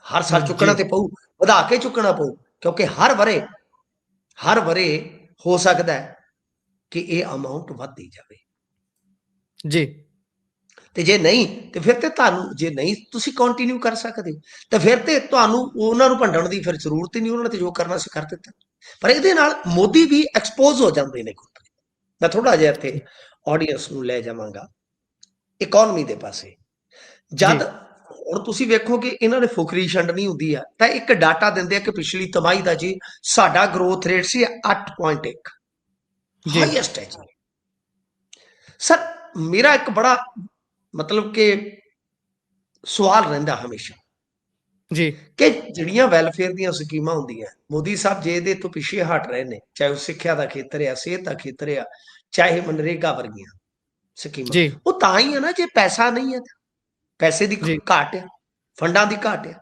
ਹਰ ਸਾਲ ਚੁੱਕਣਾ ਜੀ ਤੇ ਪਊ, ਵਧਾ ਕੇ ਚੁੱਕਣਾ ਪਊ, ਕਿਉਂਕਿ ਹਰ ਵਰੇ ਹੋ ਸਕਦਾ ਹੈ ਕਿ ਇਹ ਅਮਾਉਂਟ ਵੱਧਦੀ ਜਾਵੇ। ਜੀ ਤੇ ਜੇ ਨਹੀਂ ਤੇ ਫਿਰ ਤੇ ਤੁਹਾਨੂੰ, ਜੇ ਨਹੀਂ ਤੁਸੀਂ ਕੰਟੀਨਿਊ ਕਰ ਸਕਦੇ ਤਾਂ ਫਿਰ ਤੇ ਤੁਹਾਨੂੰ ਉਹਨਾਂ ਨੂੰ ਭੰਡਣ ਦੀ ਫਿਰ ਜ਼ਰੂਰਤ ਹੀ ਨਹੀਂ, ਉਹਨਾਂ ਨੇ ਤੇ ਜੋ ਕਰਨਾ ਸੀ ਕਰ ਦਿੱਤਾ। ਪਰ ਇਹਦੇ ਨਾਲ ਮੋਦੀ ਵੀ ਐਕਸਪੋਜ਼ ਹੋ ਜਾਂਦੇ ਨੇ। ਮੈਂ ਥੋੜਾ ਜਿਹਾ ਇੱਥੇ ਆਡੀਅנס ਨੂੰ ਲੈ ਜਾਵਾਂਗਾ ਇਕਨੋਮੀ ਦੇ ਪਾਸੇ। ਜੀ ਜਦ ਹੁਣ ਤੁਸੀਂ ਵੇਖੋ ਕਿ ਇਹਨਾਂ ਨੇ ਫੁਕਰੀ ਛੰਡਣੀ ਹੁੰਦੀ ਆ ਤਾਂ ਇੱਕ ਡਾਟਾ ਦਿੰਦੇ ਆ ਕਿ ਪਿਛਲੀ ਤਿਮਾਹੀ ਦਾ ਜੀ ਸਾਡਾ ਗਰੋਥ ਰੇਟ ਸੀ 8.1, ਜੀ ਹਾਈਐਸਟ ਹੈ ਜੀ। ਸਰ ਮੇਰਾ ਇੱਕ ਬੜਾ ਮਤਲਬ ਕਿ ਸਵਾਲ ਰਹਿੰਦਾ ਹਮੇਸ਼ਾ ਜੀ ਕਿ ਜਿਹੜੀਆਂ ਵੈਲਫੇਅਰ ਦੀਆਂ ਸਕੀਮਾਂ ਹੁੰਦੀਆਂ, ਮੋਦੀ ਸਾਹਿਬ ਜੇ ਇਹਦੇ ਤੋਂ ਪਿੱਛੇ ਹਟ ਰਹੇ ਨੇ, ਚਾਹੇ ਉਹ ਸਿੱਖਿਆ ਦਾ ਖੇਤਰ ਆ, ਸਿਹਤ ਦਾ ਖੇਤਰ ਆ, ਚਾਹੇ ਮਨਰੇਗਾ ਵਰਗੀਆਂ ਸਕੀਮਾਂ, ਜੀ ਉਹ ਤਾਂ ਹੀ ਹੈ ਨਾ ਜੇ ਪੈਸਾ ਨਹੀਂ ਹੈ, ਪੈਸੇ ਦੀ ਜੀ ਘਾਟ ਆ, ਫੰਡਾਂ ਦੀ ਘਾਟ ਆ।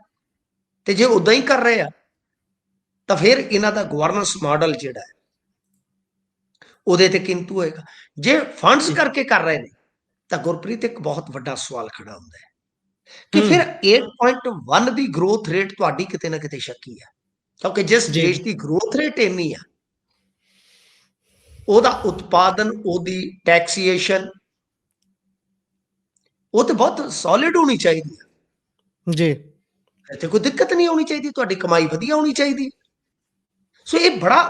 ਤੇ ਜੇ ਉਦਾਂ ਹੀ ਕਰ ਰਹੇ ਆ ਤਾਂ ਫਿਰ ਇਹਨਾਂ ਦਾ ਗਵਰਨੈਂਸ ਮਾਡਲ ਜਿਹੜਾ ਹੈ ਉਹਦੇ ਤੇ ਕਿੰਤੂ ਹੋਏਗਾ। ਜੇ ਫੰਡਸ ਜੀ ਕਰਕੇ ਕਰ ਰਹੇ ਨੇ ਤਾਂ ਗੁਰਪ੍ਰੀਤ ਇੱਕ ਬਹੁਤ ਵੱਡਾ ਸਵਾਲ ਖੜਾ ਹੁੰਦਾ ਹੈ ਕਿ ਫਿਰ 8.1 ਦੀ ਗਰੋਥ ਰੇਟ ਤੁਹਾਡੀ ਕਿਤੇ ਨਾ ਕਿਤੇ ਸ਼ੱਕੀ ਹੈ, ਕਿਉਂਕਿ ਜਿਸ ਜੀ ਦੇਸ਼ ਦੀ ਗਰੋਥ ਰੇਟ ਇੰਨੀ ਆ, ਉਹਦਾ ਉਤਪਾਦਨ, ਉਹਦੀ ਟੈਕਸੀਏਸ਼ਨ ਉਹ ਤੇ ਬਹੁਤ ਸੋਲਿਡ ਹੋਣੀ ਚਾਹੀਦੀ ਹੈ। ਜੀ ਇੱਥੇ ਕੋਈ ਦਿੱਕਤ ਨਹੀਂ ਆਉਣੀ ਚਾਹੀਦੀ, ਤੁਹਾਡੀ ਕਮਾਈ ਵਧੀਆ ਹੋਣੀ ਚਾਹੀਦੀ। ਸੋ ਇਹ ਬੜਾ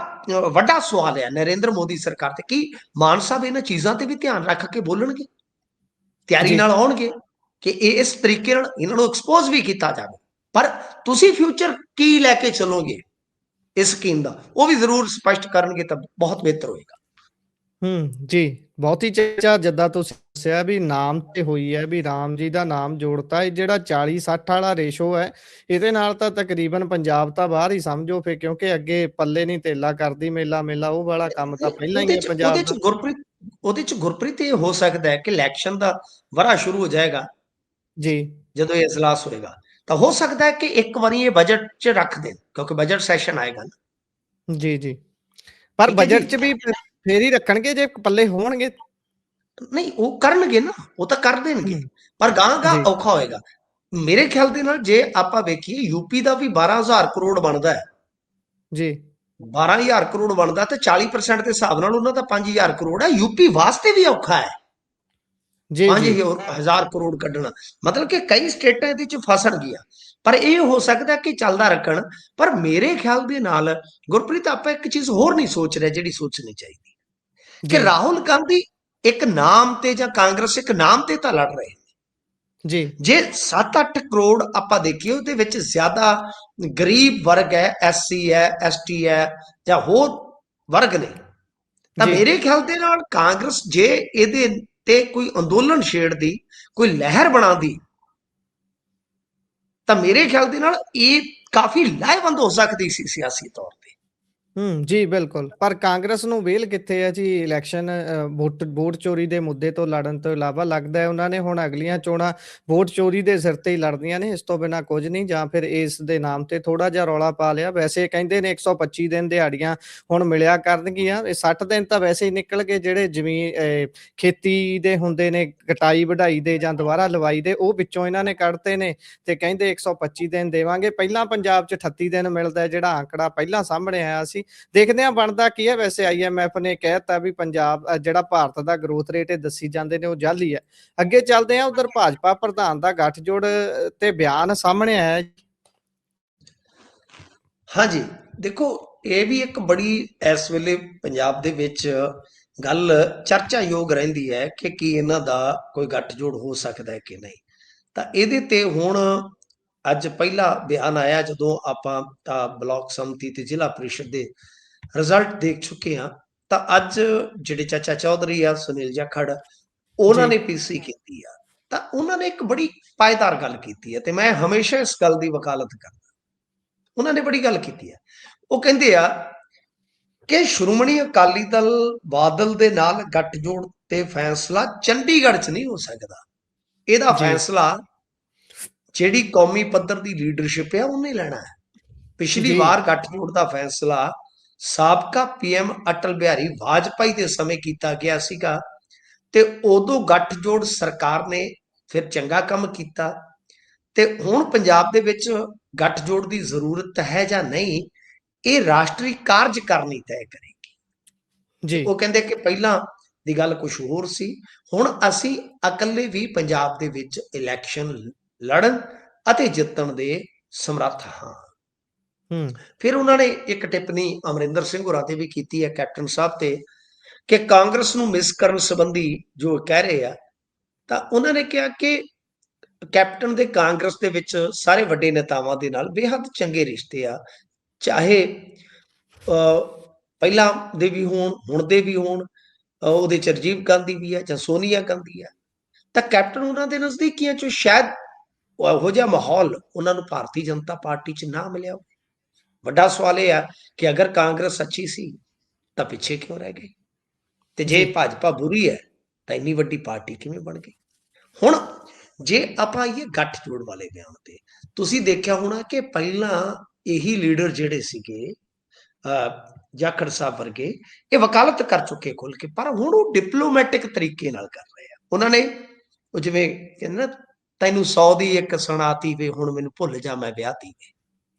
ਵੱਡਾ ਸਵਾਲ ਹੈ ਨਰਿੰਦਰ ਮੋਦੀ ਸਰਕਾਰ ਤੇ। ਕੀ ਮਾਨ ਸਾਹਿਬ ਇਹਨਾਂ ਚੀਜ਼ਾਂ ਤੇ ਵੀ ਧਿਆਨ ਰੱਖ ਕੇ ਬੋਲਣਗੇ, ਤਿਆਰੀ ਜੀ ਨਾਲ ਆਉਣਗੇ ਕਿ ਇਹ ਇਸ ਤਰੀਕੇ ਨਾਲ ਇਹਨਾਂ ਨੂੰ ਐਕਸਪੋਜ਼ ਵੀ ਕੀਤਾ ਜਾਵੇ? ਪਰ ਤੁਸੀਂ ਫਿਊਚਰ ਕੀ ਲੈ ਕੇ ਚੱਲੋਗੇ ਇਸ ਸਕੀਮ ਦਾ, ਉਹ ਵੀ ਜ਼ਰੂਰ ਸਪਸ਼ਟ ਕਰਨਗੇ ਤਾਂ ਬਹੁਤ ਬਿਹਤਰ ਹੋਏਗਾ। ਜੀ ਬਹੁਤੀ ਚਰਚਾ ਜਿੱਦਾਂ ਤੁਸੀਂ ਦੱਸਿਆ ਵੀ ਨਾਮ ਤੇ ਹੋਈ ਹੈ, ਵੀ ਰਾਮ ਜੀ ਦਾ ਨਾਮ ਜੋੜਤਾ। ਇਹ ਜਿਹੜਾ 40-60 ਵਾਲਾ ਰੇਸ਼ੋ ਹੈ, ਇਹਦੇ ਨਾਲ ਤਾਂ ਤਕਰੀਬਨ ਪੰਜਾਬ ਤਾਂ ਬਾਹਰ ਹੀ ਸਮਝੋ ਫਿਰ, ਕਿਉਂਕਿ ਅੱਗੇ ਪੱਲੇ ਨਹੀਂ ਤੇਲਾ ਕਰਦੀ ਮੇਲਾ ਮੇਲਾ, ਉਹ ਵਾਲਾ ਕੰਮ ਤਾਂ ਪਹਿਲਾਂ ਹੀ ਹੈ ਪੰਜਾਬ ਦਾ। ਉਹਦੇ ਚ ਗੁਰਪ੍ਰੀਤ ਇਹ ਹੋ ਸਕਦਾ ਹੈ ਕਿ ਇਲੈਕਸ਼ਨ ਦਾ ਵਰ੍ਹਾ ਸ਼ੁਰੂ ਹੋ ਜਾਏਗਾ ਜੀ ਜਦੋਂ ਇਹ ਇਜਲਾਸ ਹੋਏਗਾ, ਤਾਂ ਹੋ ਸਕਦਾ ਹੈ ਕਿ ਇੱਕ ਵਾਰੀ ਇਹ ਬਜਟ ਚ ਰੱਖ ਦੇਣ, ਕਿਉਂਕਿ ਬਜਟ ਸੈਸ਼ਨ ਆਏਗਾ ਨਾ। ਜੀ ਜੀ ਪਰ ਠੀਕ ਹੈ ਜੀ, ਬਜਟ 'ਚ ਵੀ ਫੇਰ ਹੀ ਰੱਖਣਗੇ ਜੇ ਪੱਲੇ ਹੋਣਗੇ। ਨਹੀਂ ਉਹ ਕਰਨਗੇ ਨਾ, ਉਹ ਤਾਂ ਕਰ ਦੇਣਗੇ, ਪਰ ਗਾਂ ਜੀ ਔਖਾ ਹੋਏਗਾ ਮੇਰੇ ਖਿਆਲ ਦੇ ਨਾਲ। ਜੇ ਆਪਾਂ ਵੇਖੀਏ ਯੂਪੀ ਦਾ ਵੀ 12,000 ਕਰੋੜ ਬਣਦਾ ਹੈ, ਜੀ 12,000 ਕਰੋੜ ਬਣਦਾ ਤੇ 40% ਦੇ ਹਿਸਾਬ ਨਾਲ ਉਹਨਾਂ ਦਾ 5,000 ਕਰੋੜ ਹੈ। ਯੂਪੀ ਵਾਸਤੇ ਵੀ ਔਖਾ ਹੈ, जी, जी। 5000 ਕਰੋੜ ਕੱਢਣਾ, ਮਤਲਬ ਕਿ ਕਈ ਸਟੇਟਾਂ ਇਹਦੇ ਚ ਫਸਣਗੀਆਂ, ਪਰ ਇਹ ਹੋ ਸਕਦਾ ਕਿ ਚੱਲਦਾ ਰੱਖਣ। ਪਰ ਮੇਰੇ ਖਿਆਲ ਦੇ ਨਾਲ ਗੁਰਪ੍ਰੀਤ ਆਪਾਂ ਇੱਕ ਚੀਜ਼ ਹੋਰ ਨਹੀਂ ਸੋਚ ਰਹੇ ਜਿਹੜੀ ਸੋਚਣੀ ਚਾਹੀਦੀ, ਕਿ जी, ਰਾਹੁਲ ਗਾਂਧੀ ਇੱਕ ਨਾਮ ਤੇ ਜਾਂ ਕਾਂਗਰਸ ਇੱਕ ਨਾਮ ਤੇ ਤਾਂ ਲੜ ਰਹੇ, जी, ਜੇ 7-8 ਕਰੋੜ ਆਪਾਂ ਦੇਖੀਏ ਉਹਦੇ ਵਿੱਚ ਜ਼ਿਆਦਾ ਗਰੀਬ ਵਰਗ ਹੈ, ਐਸਸੀ ਹੈ, ਐਸਟੀ ਹੈ ਜਾਂ ਹੋਰ ਵਰਗ ਨੇ, ਤਾਂ जी। ਮੇਰੇ ਖਿਆਲ ਦੇ ਨਾਲ ਕਾਂਗਰਸ ਜੇ ਇਹਦੇ ਤੇ ਕੋਈ ਅੰਦੋਲਨ ਛੇੜਦੀ, ਕੋਈ ਲਹਿਰ ਬਣਾਉਂਦੀ, ਤਾਂ ਮੇਰੇ ਖਿਆਲ ਦੇ ਨਾਲ ਇਹ ਕਾਫੀ ਲਾਹੇਵੰਦ ਹੋ ਸਕਦੀ ਸੀ ਸਿਆਸੀ ਤੌਰ ਤੇ। ਜੀ ਬਿਲਕੁਲ। ਪਰ ਕਾਂਗਰਸ ਨੂੰ ਵੇਲ ਕਿੱਥੇ ਹੈ ਜੀ ਇਲੈਕਸ਼ਨ ਵੋਟ ਚੋਰੀ ਦੇ ਮੁੱਦੇ ਤੋਂ ਲੜਨ ਤੋਂ ਇਲਾਵਾ। ਲੱਗਦਾ ਹੈ ਉਹਨਾਂ ਨੇ ਹੁਣ ਅਗਲੀਆਂ ਚੋਣਾਂ ਵੋਟ ਚੋਰੀ ਦੇ ਸਿਰ ਤੇ ਹੀ ਲੜਨੀਆਂ ਨੇ, ਇਸ ਤੋਂ ਬਿਨਾਂ ਕੁਝ ਨਹੀਂ, ਜਾਂ ਫਿਰ ਇਸ ਦੇ ਨਾਮ ਤੇ ਥੋੜਾ ਜਿਹਾ ਰੌਲਾ ਪਾ ਲਿਆ। ਵੈਸੇ ਕਹਿੰਦੇ ਨੇ 125 ਦਿਨ ਦਿਹਾੜੀਆਂ ਹੁਣ ਮਿਲਿਆ ਕਰਨਗੀਆਂ, ਇਹ 60 ਦਿਨ ਤਾਂ ਵੈਸੇ ਹੀ ਨਿਕਲ ਗਏ ਜਿਹੜੇ ਜ਼ਮੀਨ ਖੇਤੀ ਦੇ ਹੁੰਦੇ ਨੇ, ਕਟਾਈ ਵਢਾਈ ਦੇ ਜਾਂ ਦੁਬਾਰਾ ਲਵਾਈ ਦੇ, ਉਹ ਵਿੱਚੋਂ ਇਹਨਾਂ ਨੇ ਕੱਢਤੇ ਨੇ ਤੇ ਕਹਿੰਦੇ 125 ਦਿਨ ਦੇਵਾਂਗੇ। ਪਹਿਲਾਂ ਪੰਜਾਬ 'ਚ 38 ਦਿਨ ਮਿਲਦਾ, ਜਿਹੜਾ ਆંકੜਾ ਪਹਿਲਾਂ ਸਾਹਮਣੇ ਆਇਆ ਸੀ। ਦੇਖਦੇ ਹਾਂ ਬਣਦਾ ਕੀ ਹੈ। ਵੈਸੇ IMF ਨੇ ਕਹਿਤਾ ਵੀ ਪੰਜਾਬ ਜਿਹੜਾ ਭਾਰਤ ਦਾ ਗਰੋਥ ਰੇਟ ਇਹ ਦੱਸੀ ਜਾਂਦੇ ਨੇ ਉਹ ਜਾਲੀ ਹੈ। ਅੱਗੇ ਚੱਲਦੇ ਹਾਂ, ਉਧਰ ਭਾਜਪਾ ਪ੍ਰਧਾਨ ਦਾ ਗੱਠਜੋੜ ਤੇ ਬਿਆਨ ਸਾਹਮਣੇ ਆਇਆ। ਹਾਂਜੀ, ਦੇਖੋ ਇਹ ਵੀ ਇੱਕ ਬੜੀ ਇਸ ਵੇਲੇ ਪੰਜਾਬ ਦੇ ਵਿੱਚ ਗੱਲ ਚਰਚਾਯੋਗ ਰਹਿੰਦੀ ਹੈ ਕਿ ਕੀ ਇਹਨਾਂ ਦਾ ਕੋਈ ਗੱਠਜੋੜ ਹੋ ਸਕਦਾ ਹੈ ਕਿ ਨਹੀਂ। ਤਾਂ ਇਹਦੇ ਤੇ ਹੁਣ ਅੱਜ ਪਹਿਲਾ ਬਿਆਨ ਆਇਆ, ਜਦੋਂ ਆਪਾਂ ਬਲਾਕ ਸੰਮਤੀ ਤੇ ਜ਼ਿਲ੍ਹਾ ਪ੍ਰੀਸ਼ਦ ਦੇ ਰਿਜ਼ਲਟ ਦੇਖ ਚੁੱਕੇ ਹਾਂ, ਤਾਂ ਅੱਜ ਜਿਹੜੇ ਚਾਚਾ ਚੌਧਰੀ ਆ ਸੁਨੀਲ ਜਾਖੜ, ਉਹਨਾਂ ਜੀ, ਨੇ ਪੀਸੀ ਕੀਤੀ ਆ, ਤਾਂ ਉਹਨਾਂ ਨੇ ਇੱਕ ਬੜੀ ਪਾਏਦਾਰ ਗੱਲ ਕੀਤੀ ਹੈ ਤੇ ਮੈਂ ਹਮੇਸ਼ਾ ਇਸ ਗੱਲ ਦੀ ਵਕਾਲਤ ਕਰਦਾ। ਉਹਨਾਂ ਨੇ ਬੜੀ ਗੱਲ ਕੀਤੀ ਹੈ, ਉਹ ਕਹਿੰਦੇ ਆ ਕਿ ਸ਼੍ਰੋਮਣੀ ਅਕਾਲੀ ਦਲ ਬਾਦਲ ਦੇ ਨਾਲ ਗੱਠਜੋੜ ਤੇ ਫੈਸਲਾ ਚੰਡੀਗੜ੍ਹ 'ਚ ਨਹੀਂ ਹੋ ਸਕਦਾ। ਇਹਦਾ ਜੀ, ਫੈਸਲਾ ਜਿਹੜੀ ਕੌਮੀ ਪੱਧਰ ਦੀ ਲੀਡਰਸ਼ਿਪ ਆ ਉਹਨੇ ਲੈਣਾ ਹੈ। ਪਿਛਲੀ ਜੀ, ਵਾਰ ਗੱਠਜੋੜ ਦਾ ਫੈਸਲਾ ਸਾਬਕਾ PM ਅਟਲ ਬਿਹਾਰੀ ਵਾਜਪਾਈ ਦੇ ਸਮੇਂ ਕੀਤਾ ਗਿਆ ਸੀਗਾ, ਤੇ ਉਦੋਂ ਗੱਠਜੋੜ ਸਰਕਾਰ ਨੇ ਫਿਰ ਚੰਗਾ ਕੰਮ ਕੀਤਾ। ਤੇ ਹੁਣ ਪੰਜਾਬ ਦੇ ਵਿੱਚ ਗੱਠਜੋੜ ਦੀ ਜ਼ਰੂਰਤ ਹੈ ਜਾਂ ਨਹੀਂ, ਇਹ ਰਾਸ਼ਟਰੀ ਕਾਰਜਕਾਰਨੀ ਤੈਅ ਕਰੇਗੀ। ਤੇ ਜੀ, ਉਹ ਕਹਿੰਦੇ ਕਿ ਪਹਿਲਾਂ ਦੀ ਗੱਲ ਕੁਝ ਹੋਰ ਸੀ, ਹੁਣ ਅਸੀਂ ਇਕੱਲੇ ਵੀ ਪੰਜਾਬ ਦੇ ਵਿੱਚ ਇਲੈਕਸ਼ਨ ਲੜਨ ਅਤੇ ਜਿੱਤਣ ਦੇ ਸਮਰੱਥ ਹਾਂ। ਹੂੰ, ਫਿਰ ਉਹਨਾਂ ਨੇ ਇੱਕ ਟਿੱਪਣੀ ਅਮਰਿੰਦਰ ਸਿੰਘ ਹੋਰਾਂ ਤੇ ਵੀ ਕੀਤੀ ਹੈ, ਕੈਪਟਨ ਸਾਹਿਬ ਤੇ, ਕਿ ਕਾਂਗਰਸ ਨੂੰ ਮਿਸ ਕਰਨ ਸੰਬੰਧੀ ਜੋ ਕਹਿ ਰਹੇ ਆ, ਤਾਂ ਉਹਨਾਂ ਨੇ ਕਿਹਾ ਕਿ ਕੈਪਟਨ ਦੇ ਕਾਂਗਰਸ ਦੇ ਵਿੱਚ ਸਾਰੇ ਵੱਡੇ ਨੇਤਾਵਾਂ ਦੇ ਨਾਲ ਬੇਹੱਦ ਚੰਗੇ ਰਿਸ਼ਤੇ ਆ, ਚਾਹੇ ਪਹਿਲਾਂ ਦੇ ਵੀ ਹੋਣ, ਹੁਣ ਦੇ ਵੀ ਹੋਣ, ਉਹਦੇ ਚ ਰਾਜੀਵ ਗਾਂਧੀ ਵੀ ਹੈ ਜਾਂ ਸੋਨੀਆ ਗਾਂਧੀ ਹੈ। ਤਾਂ ਕੈਪਟਨ ਉਹਨਾਂ ਦੇ ਨਜ਼ਦੀਕੀਆਂ ਚੋਂ ਸ਼ਾਇਦ ਉਹੋ ਜਿਹਾ ਮਾਹੌਲ ਉਹਨਾਂ ਨੂੰ ਭਾਰਤੀ ਜਨਤਾ ਪਾਰਟੀ ਚ ਨਾ ਮਿਲਿਆ ਹੋਵੇ। ਵੱਡਾ ਸਵਾਲ ਇਹ ਆ ਕਿ ਅਗਰ ਕਾਂਗਰਸ ਅੱਛੀ ਸੀ ਤਾਂ ਪਿੱਛੇ ਕਿਉਂ ਰਹਿ ਗਈ, ਤੇ ਜੇ ਜੀ, ਭਾਜਪਾ ਬੁਰੀ ਹੈ ਤਾਂ ਇੰਨੀ ਵੱਡੀ ਪਾਰਟੀ ਕਿਵੇਂ ਬਣ ਗਈ। ਹੁਣ ਜੇ ਆਪਾਂ ਆਈਏ ਗੱਠਜੋੜ ਵਾਲੇ ਬਿਆਨ ਤੇ, ਤੁਸੀਂ ਦੇਖਿਆ ਹੋਣਾ ਕਿ ਪਹਿਲਾਂ ਇਹੀ ਲੀਡਰ ਜਿਹੜੇ ਸੀਗੇ ਜਾਖੜ ਸਾਹਿਬ ਵਰਗੇ, ਇਹ ਵਕਾਲਤ ਕਰ ਚੁੱਕੇ ਖੁੱਲ ਕੇ, ਪਰ ਹੁਣ ਉਹ ਡਿਪਲੋਮੈਟਿਕ ਤਰੀਕੇ ਨਾਲ ਕਰ ਰਹੇ ਆ। ਉਹਨਾਂ ਨੇ ਉਹ ਜਿਵੇਂ ਕਹਿੰਦੇ ਨਾ, ਤੈਨੂੰ 100 ਦੀ ਇੱਕ ਸੁਣਾਤੀ ਵੇ, ਹੁਣ ਮੈਨੂੰ ਭੁੱਲ ਜਾ ਮੈਂ ਵਿਆਹਤੀ ਵੇ।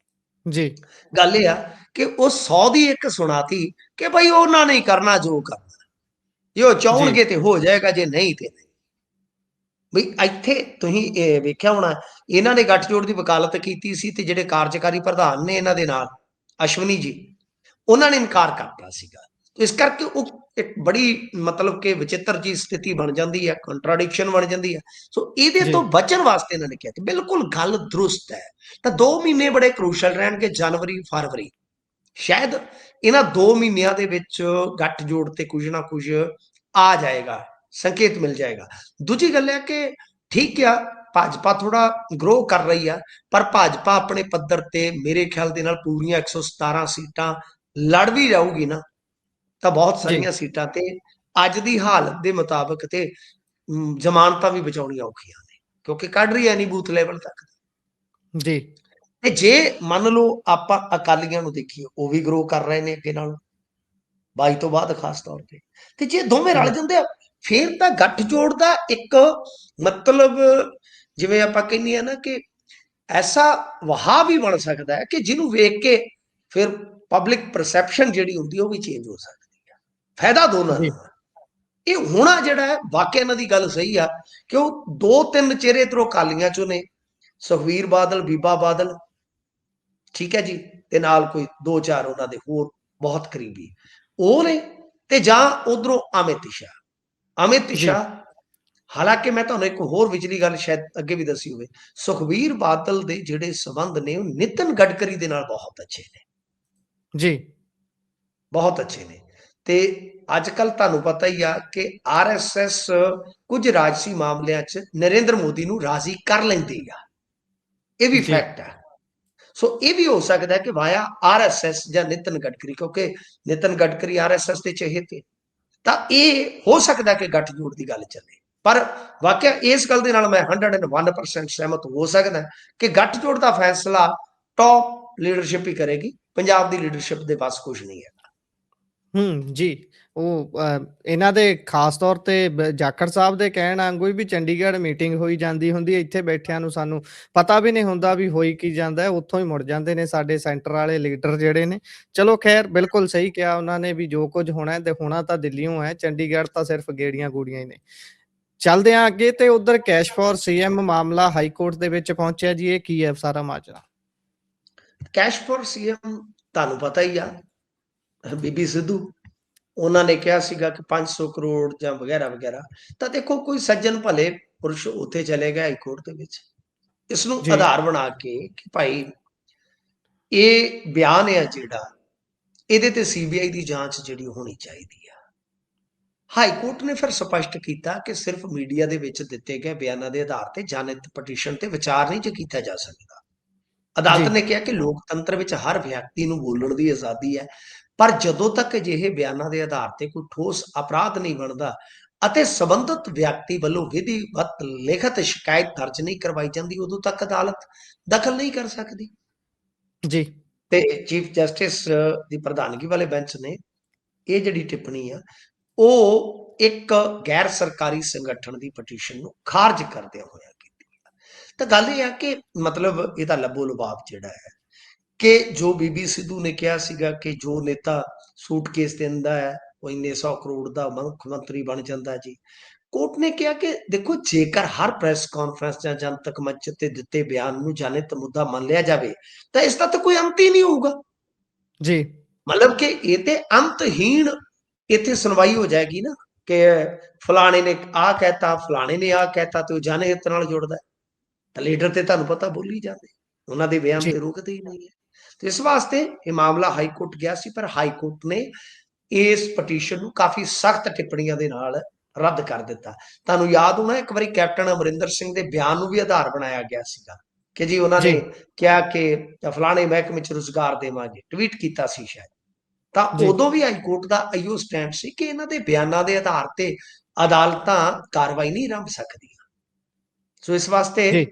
ਜੀ, ਗੱਲ ਇਹ ਆ ਕਿ ਉਹ 100 ਦੀ ਇੱਕ ਸੁਣਾਤੀ ਕਿ ਭਾਈ ਉਹਨਾਂ ਨੇ ਕਰਨਾ ਜੋ ਕਰਨਾ, ਜੇ ਉਹ ਜੀ, ਚਾਹਣਗੇ ਤੇ ਹੋ ਜਾਏਗਾ, ਜੇ ਨਹੀਂ ਤੇ ਨਹੀਂ। ਬਈ ਇੱਥੇ ਤੁਸੀਂ ਇਹ ਵੇਖਿਆ ਹੋਣਾ, ਇਹਨਾਂ ਨੇ ਗੱਠਜੋੜ ਦੀ ਵਕਾਲਤ ਕੀਤੀ ਸੀ ਤੇ ਜਿਹੜੇ ਕਾਰਜਕਾਰੀ ਪ੍ਰਧਾਨ ਨੇ ਇਹਨਾਂ ਦੇ ਨਾਲ, ਅਸ਼ਵਨੀ ਜੀ, ਉਹਨਾਂ ਨੇ ਇਨਕਾਰ ਕਰਤਾ ਸੀਗਾ। ਇਸ ਕਰਕੇ ਉਹ ਇੱਕ ਬੜੀ ਮਤਲਬ ਕਿ ਵਿਚਿੱਤਰ ਜੀ ਸਥਿਤੀ ਬਣ ਜਾਂਦੀ ਹੈ, ਕੰਟਰਾਡਿਕਸ਼ਨ ਬਣ ਜਾਂਦੀ ਹੈ। ਸੋ ਇਹਦੇ ਜੀ, ਤੋਂ ਬਚਣ ਵਾਸਤੇ ਇਹਨਾਂ ਨੇ ਕਿਹਾ ਕਿ ਬਿਲਕੁਲ ਗੱਲ ਦਰੁਸਤ ਹੈ, ਤਾਂ 2 ਮਹੀਨੇ ਬੜੇ ਕਰੂਸ਼ਲ ਰਹਿਣਗੇ, ਜਨਵਰੀ ਫਰਵਰੀ। ਸ਼ਾਇਦ ਇਹਨਾਂ 2 ਮਹੀਨਿਆਂ ਦੇ ਵਿੱਚ ਗੱਠਜੋੜ ਤੇ ਕੁਝ ਨਾ ਕੁਝ ਆ ਜਾਏਗਾ, ਸੰਕੇਤ ਮਿਲ ਜਾਏਗਾ। ਦੂਜੀ ਗੱਲ ਹੈ ਕਿ ਠੀਕ ਆ, ਭਾਜਪਾ ਥੋੜਾ ਗਰੋ ਕਰ ਰਹੀ ਆ, ਪਰ ਭਾਜਪਾ ਆਪਣੇ ਪੱਧਰ ਤੇ ਮੇਰੇ ਖਿਆਲ ਦੇ ਨਾਲ ਪੂਰੀਆਂ 117 ਸੀਟਾਂ ਲੜ ਵੀ ਜਾਊਗੀ ਨਾ, ਤਾਂ ਬਹੁਤ ਜੀ, ਸਾਰੀਆਂ ਸੀਟਾਂ ਤੇ ਅੱਜ ਦੀ ਹਾਲਤ ਦੇ ਮੁਤਾਬਕ ਤੇ ਜ਼ਮਾਨਤਾਂ ਵੀ ਬਚਾਉਣੀਆਂ ਔਖੀਆਂ ਨੇ, ਕਿਉਂਕਿ ਕੱਢ ਰਹੀ ਹੈ ਨਹੀਂ ਬੂਥ ਲੈਵਲ ਤੱਕ। ਜੀ, ਤੇ ਜੇ ਮੰਨ ਲਓ ਆਪਾਂ ਅਕਾਲੀਆਂ ਨੂੰ ਦੇਖੀਏ, ਉਹ ਵੀ ਗਰੋ ਕਰ ਰਹੇ ਨੇ ਅੱਗੇ ਨਾਲੋਂ 22 ਤੋਂ ਬਾਅਦ ਖਾਸ ਤੌਰ ਤੇ ਜੇ ਦੋਵੇਂ ਰਲ ਜੀ, ਜਾਂਦੇ ਆ, ਫਿਰ ਤਾਂ ਗੱਠਜੋੜ ਦਾ ਇੱਕ ਮਤਲਬ, ਜਿਵੇਂ ਆਪਾਂ ਕਹਿੰਦੇ ਆ ਨਾ ਕਿ ਐਸਾ ਵਹਾਅ ਵੀ ਬਣ ਸਕਦਾ ਹੈ ਕਿ ਜਿਹਨੂੰ ਵੇਖ ਕੇ ਫਿਰ ਪਬਲਿਕ ਪਰਸੈਪਸ਼ਨ ਜਿਹੜੀ ਹੁੰਦੀ ਉਹ ਵੀ ਚੇਂਜ ਹੋ ਸਕਦੀ ਹੈ। ਫਾਇਦਾ ਦੋਨਾਂ ਜੀ। ਦਾ। ਇਹ ਹੋਣਾ ਜਿਹੜਾ ਹੈ ਵਾਕਿਆ ਇਹਨਾਂ ਦੀ ਗੱਲ ਸਹੀ ਆ ਕਿ ਉਹ 2-3 ਚਿਹਰੇ ਇੱਧਰੋਂ ਅਕਾਲੀਆਂ ਚੋਂ ਨੇ, ਸੁਖਬੀਰ ਬਾਦਲ, ਬੀਬਾ ਬਾਦਲ, ਠੀਕ ਹੈ ਜੀ, ਤੇ ਨਾਲ ਕੋਈ 2-4 ਉਹਨਾਂ ਦੇ ਹੋਰ ਬਹੁਤ ਕਰੀਬੀ ਉਹ ਨੇ, ਤੇ ਜਾਂ ਉਧਰੋਂ ਅਮਿਤ ਸ਼ਾਹ। ਅਮਿਤ ਜੀ, ਸ਼ਾਹ, ਹਾਲਾਂਕਿ ਮੈਂ ਤੁਹਾਨੂੰ ਇੱਕ ਹੋਰ ਵਿਚਲੀ ਗੱਲ ਸ਼ਾਇਦ ਅੱਗੇ ਵੀ ਦੱਸੀ ਹੋਵੇ, ਸੁਖਬੀਰ ਬਾਦਲ ਦੇ ਜਿਹੜੇ ਸੰਬੰਧ ਨੇ ਉਹ ਨਿਤਨ ਗਡਕਰੀ ਦੇ ਨਾਲ ਬਹੁਤ ਅੱਛੇ ਨੇ, ਜੀ, ਬਹੁਤ ਅੱਛੇ ਨੇ। ਤੇ ਅੱਜ ਕੱਲ ਤੁਹਾਨੂੰ ਪਤਾ ਹੀ ਆ ਕਿ ਆਰਐਸਐਸ ਕੁਝ ਰਾਜਸੀ ਮਾਮਲਿਆਂ 'ਚ ਨਰਿੰਦਰ ਮੋਦੀ ਨੂੰ ਰਾਜ਼ੀ ਕਰ ਲੈਂਦੀ ਆ, ਇਹ ਵੀ ਜੀ, ਫੈਕਟ ਹੈ। ਸੋ ਇਹ ਵੀ ਹੋ ਸਕਦਾ ਹੈ ਕਿ ਵਾਇਆ ਆਰਐਸਐਸ ਜਾਂ ਨਿਤਨ ਗਡਕਰੀ, ਕਿਉਂਕਿ ਨਿਤਨ ਗਡਕਰੀ ਆਰਐਸਐਸ ਦੇ ਚਹੇਤੇ, ਤਾਂ ਇਹ ਹੋ ਸਕਦਾ ਕਿ ਗੱਠਜੋੜ ਦੀ ਗੱਲ ਚੱਲੇ। ਪਰ ਵਾਕਿਆ ਇਸ ਗੱਲ ਦੇ ਨਾਲ ਮੈਂ 101% ਸਹਿਮਤ ਹੋ ਸਕਦਾ ਕਿ ਗੱਠਜੋੜ ਦਾ ਫੈਸਲਾ ਟੌਪ ਲੀਡਰਸ਼ਿਪ ਹੀ ਕਰੇਗੀ, ਪੰਜਾਬ ਦੀ ਲੀਡਰਸ਼ਿਪ ਦੇ ਪਾਸ ਕੁਝ ਨਹੀਂ ਹੈ। ਜੀ। ਉਹ ਇਹਨਾਂ ਦੇ ਖਾਸ ਤੌਰ ਤੇ ਜਾਖੜ ਸਾਹਿਬ ਦੇ ਕਹਿਣ ਵਾਂਗੂ ਵੀ ਚੰਡੀਗੜ੍ਹ ਮੀਟਿੰਗ ਹੋਈ ਜਾਂਦੀ ਹੁੰਦੀ ਹੈ, ਇੱਥੇ ਬੈਠਿਆਂ ਨੂੰ ਸਾਨੂੰ ਪਤਾ ਵੀ ਨਹੀਂ ਹੁੰਦਾ ਵੀ ਹੋਈ ਕੀ ਜਾਂਦਾ ਹੈ, ਉੱਥੋਂ ਹੀ ਮੁੜ ਜਾਂਦੇ ਨੇ ਸਾਡੇ ਸੈਂਟਰ ਵਾਲੇ ਲੀਡਰ ਜਿਹੜੇ ਨੇ। ਚਲੋ ਖੈਰ, ਬਿਲਕੁਲ ਸਹੀ ਕਿਹਾ ਉਹਨਾਂ ਨੇ ਵੀ ਜੋ ਕੁਝ ਹੋਣਾ ਤੇ ਹੋਣਾ ਤਾਂ ਦਿੱਲੀੋਂ ਹੈ, ਚੰਡੀਗੜ੍ਹ ਤਾਂ ਸਿਰਫ ਗੇੜੀਆਂ ਗੂੜੀਆਂ ਹੀ ਨੇ। ਚੱਲਦੇ ਹਾਂ ਅੱਗੇ, ਤੇ ਉਧਰ ਕੈਸ਼ ਫੋਰ ਸੀਐਮ ਮਾਮਲਾ ਹਾਈ ਕੋਰਟ ਦੇ ਵਿੱਚ ਪਹੁੰਚਿਆ ਜੀ, ਇਹ ਕੀ ਹੈ ਸਾਰਾ ਮਾਜਰਾ? ਕੈਸ਼ ਫੋਰ ਸੀਐਮ ਤੁਹਾਨੂੰ ਪਤਾ ਹੀ ਆ, ਬੀਬੀ ਸਿੱਧੂ ਉਹਨਾਂ ਨੇ ਕਿਹਾ ਸੀਗਾ ਕਿ 500 ਕਰੋੜ ਜਾਂ ਵਗੈਰਾ ਵਗੈਰਾ। ਤਾਂ ਦੇਖੋ, ਕੋਈ ਸੱਜਣ ਭਲੇ ਪੁਰਸ਼ ਉੱਥੇ ਚਲੇ ਗਏ ਹਾਈ ਕੋਰਟ ਦੇ ਵਿੱਚ, ਇਸ ਨੂੰ ਜੀ, ਆਧਾਰ ਬਣਾ ਕੇ ਕਿ ਭਾਈ ਇਹ ਬਿਆਨ ਹੈ ਜਿਹੜਾ, ਇਹਦੇ ਤੇ ਸੀਬੀਆਈ ਦੀ ਜਾਂਚ ਜਿਹੜੀ ਹੋਣੀ ਚਾਹੀਦੀ ਆ। ਹਾਈ ਕੋਰਟ ਨੇ ਫਿਰ ਸਪਸ਼ਟ ਕੀਤਾ ਕਿ ਸਿਰਫ ਮੀਡੀਆ ਦੇ ਵਿੱਚ ਦਿੱਤੇ ਗਏ ਬਿਆਨਾਂ ਦੇ ਆਧਾਰ ਤੇ ਜਨਹਿਤ ਪਟੀਸ਼ਨ ਤੇ ਵਿਚਾਰ ਨਹੀਂ ਕੀਤਾ ਜਾ ਸਕਦਾ। ਜੀ, ਅਦਾਲਤ ਨੇ ਕਿਹਾ ਕਿ ਲੋਕਤੰਤਰ ਵਿੱਚ ਹਰ ਵਿਅਕਤੀ ਨੂੰ ਬੋਲਣ ਦੀ ਆਜ਼ਾਦੀ ਹੈ, ਪਰ ਜਦੋਂ ਤੱਕ ਅਜਿਹੇ ਬਿਆਨਾਂ ਦੇ ਆਧਾਰ ਤੇ ਕੋਈ ਠੋਸ ਅਪਰਾਧ ਨਹੀਂ ਬਣਦਾ ਅਤੇ ਸੰਬੰਧਿਤ ਵਿਅਕਤੀ ਵੱਲੋਂ ਵਿਧੀਵਤ ਲਿਖਤ ਸ਼ਿਕਾਇਤ ਦਰਜ ਨਹੀਂ ਕਰਵਾਈ ਜਾਂਦੀ, ਉਦੋਂ ਤੱਕ ਅਦਾਲਤ ਦਖਲ ਨਹੀਂ ਕਰ ਸਕਦੀ। ਜੀ, ਤੇ ਚੀਫ ਜਸਟਿਸ ਦੀ ਪ੍ਰਧਾਨਗੀ ਵਾਲੇ ਬੈਂਚ ਨੇ ਇਹ ਜਿਹੜੀ ਟਿੱਪਣੀ ਆ, ਉਹ ਇੱਕ ਗੈਰ ਸਰਕਾਰੀ ਸੰਗਠਨ ਦੀ ਪਟੀਸ਼ਨ ਨੂੰ ਖਾਰਜ ਕਰਦਿਆਂ ਹੋਇਆ ਕੀਤੀ। ਤਾਂ ਗੱਲ ਇਹ ਆ ਕਿ ਮਤਲਬ ਇਹਦਾ ਲੱਭੋ ਲੁਭਾਵ ਜਿਹੜਾ ਹੈ ਕਿ ਜੋ ਬੀਬੀ ਸਿੱਧੂ ਨੇ ਕਿਹਾ ਸੀਗਾ ਕਿ ਜੋ ਨੇਤਾ ਸੂਟਕੇਸ ਦਿੰਦਾ ਹੈ ਉਹ ਇੰਨੇ 100 ਕਰੋੜ ਦਾ ਮੁੱਖ ਮੰਤਰੀ ਬਣ ਜਾਂਦਾ ਜੀ। ਕੋਰਟ ਨੇ ਕਿਹਾ ਕਿ ਦੇਖੋ, ਜੇਕਰ ਹਰ ਪ੍ਰੈਸ ਕਾਨਫਰੰਸ ਜਾਂ ਜਨਤਕ ਮੰਚ ਤੇ ਦਿੱਤੇ ਬਿਆਨ ਨੂੰ ਜਨਹਿਤ ਮੁੱਦਾ ਮੰਨ ਲਿਆ ਜਾਵੇ ਤਾਂ ਇਸ ਦਾ ਤਾਂ ਕੋਈ ਅੰਤ ਹੀ ਨਹੀਂ ਹੋਊਗਾ। ਜੀ, ਮਤਲਬ ਕਿ ਇਹ ਤੇ ਅੰਤਹੀਣ ਇੱਥੇ ਸੁਣਵਾਈ ਹੋ ਜਾਏਗੀ ਨਾ, ਕਿ ਫਲਾਣੇ ਨੇ ਆਹ ਕਹਿਤਾ, ਫਲਾਣੇ ਨੇ ਆਹ ਕਹਿਤਾ, ਤੇ ਉਹ ਜਨਹਿਤ ਨਾਲ ਜੁੜਦਾ। ਤਾਂ ਲੀਡਰ ਤੇ ਤੁਹਾਨੂੰ ਪਤਾ ਬੋਲੀ ਜਾਂਦੇ, ਉਹਨਾਂ ਦੇ ਬਿਆਨ ਜੀ, ਤੇ ਰੁਕਦੇ ਹੀ ਨਹੀਂ ਹੈ। ਤੇ ਇਸ ਵਾਸਤੇ ਇਹ ਮਾਮਲਾ ਹਾਈ ਕੋਰਟ ਗਿਆ ਸੀ, ਪਰ ਹਾਈ ਕੋਰਟ ਨੇ ਇਸ ਪਟੀਸ਼ਨ ਨੂੰ ਕਾਫੀ ਸਖਤ ਟਿੱਪਣੀਆਂ ਦੇ ਨਾਲ ਰੱਦ ਕਰ ਦਿੱਤਾ। ਤੁਹਾਨੂੰ ਯਾਦ ਹੋਣਾ, ਇੱਕ ਵਾਰੀ ਕੈਪਟਨ ਅਮਰਿੰਦਰ ਸਿੰਘ ਦੇ ਬਿਆਨ ਨੂੰ ਵੀ ਆਧਾਰ ਬਣਾਇਆ ਗਿਆ ਸੀਗਾ ਕਿ ਜੀ ਉਹਨਾਂ ਜੀ, ਨੇ ਕਿਹਾ ਕਿ ਫਲਾਣੇ ਮਹਿਕਮੇ 'ਚ ਰੁਜ਼ਗਾਰ ਦੇਵਾਂਗੇ, ਟਵੀਟ ਕੀਤਾ ਸੀ ਸ਼ਾਇਦ। ਤਾਂ ਜੀ, ਉਦੋਂ ਵੀ ਹਾਈ ਕੋਰਟ ਦਾ ਇਹੋ ਸਟੈਂਡ ਸੀ ਕਿ ਇਹਨਾਂ ਦੇ ਬਿਆਨਾਂ ਦੇ ਆਧਾਰ ਤੇ ਅਦਾਲਤਾਂ ਕਾਰਵਾਈ ਨਹੀਂ ਆਰੰਭ ਸਕਦੀਆਂ। ਸੋ ਇਸ ਵਾਸਤੇ ਜੀ,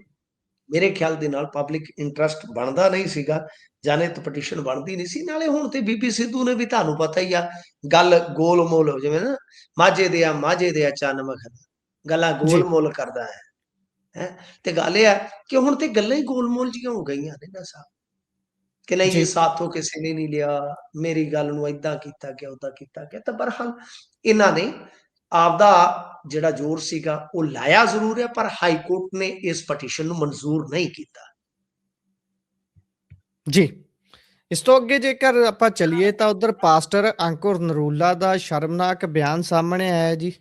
ਮੇਰੇ ਖਿਆਲ ਦੇ ਨਾਲ ਪਬਲਿਕ ਇੰਟਰਸਟ ਬਣਦਾ ਨਹੀਂ ਸੀਗਾ, ਜਨਹਿਤ ਪਟੀਸ਼ਨ ਬਣਦੀ ਨਹੀਂ ਸੀ। ਨਾਲੇ ਹੁਣ ਤੇ ਬੀਬੀ ਸਿੱਧੂ ਨੇ ਵੀ, ਤੁਹਾਨੂੰ ਪਤਾ ਹੀ ਆ, ਗੱਲ ਗੋਲ ਮੋਲ ਹੋ ਜਾਵੇ ਨਾ, ਮਾਝੇ ਦੇ ਆ ਚੰਨ ਮਖਣ, ਗੱਲਾਂ ਜੀ, ਗੋਲ ਮੋਲ ਕਰਦਾ ਹੈ। ਤੇ ਗੱਲ ਇਹ ਆ ਕਿ ਹੁਣ ਤੇ ਗੱਲਾਂ ਹੀ ਗੋਲ ਮੋਲ ਜੀਆਂ ਹੋ ਗਈਆਂ ਨੇ ਨਾ ਸਾਹਿਬ, ਕਿ ਨਹੀਂ ਜੀ ਜੀ, ਸਾਥੋਂ ਕਿਸੇ ਨੇ ਨਹੀਂ ਲਿਆ, ਮੇਰੀ ਗੱਲ ਨੂੰ ਏਦਾਂ ਕੀਤਾ ਗਿਆ, ਓਦਾਂ ਕੀਤਾ ਗਿਆ। ਤਾਂ ਬਹਰਹਾਲ ਇਹਨਾਂ ਨੇ ਆਪਦਾ ਜਿਹੜਾ ਜ਼ੋਰ ਸੀਗਾ ਉਹ ਲਾਇਆ ਜ਼ਰੂਰ ਹੈ, ਪਰ ਹਾਈ ਕੋਰਟ ਨੇ ਇਸ ਪਟੀਸ਼ਨ ਨੂੰ ਮਨਜ਼ੂਰ ਨਹੀਂ ਕੀਤਾ। ਜੀ। ਇਸ ਤੋਂ ਅੱਗੇ ਜੇਕਰ ਆਪਾਂ ਚੱਲੀਏ ਤਾਂ ਉਧਰ ਪਾਸਟਰ ਅੰਕੁਰ ਨਰੂਲਾ ਦਾ ਸ਼ਰਮਨਾਕ ਬਿਆਨ ਸਾਹਮਣੇ ਆਇਆ ਜੀ।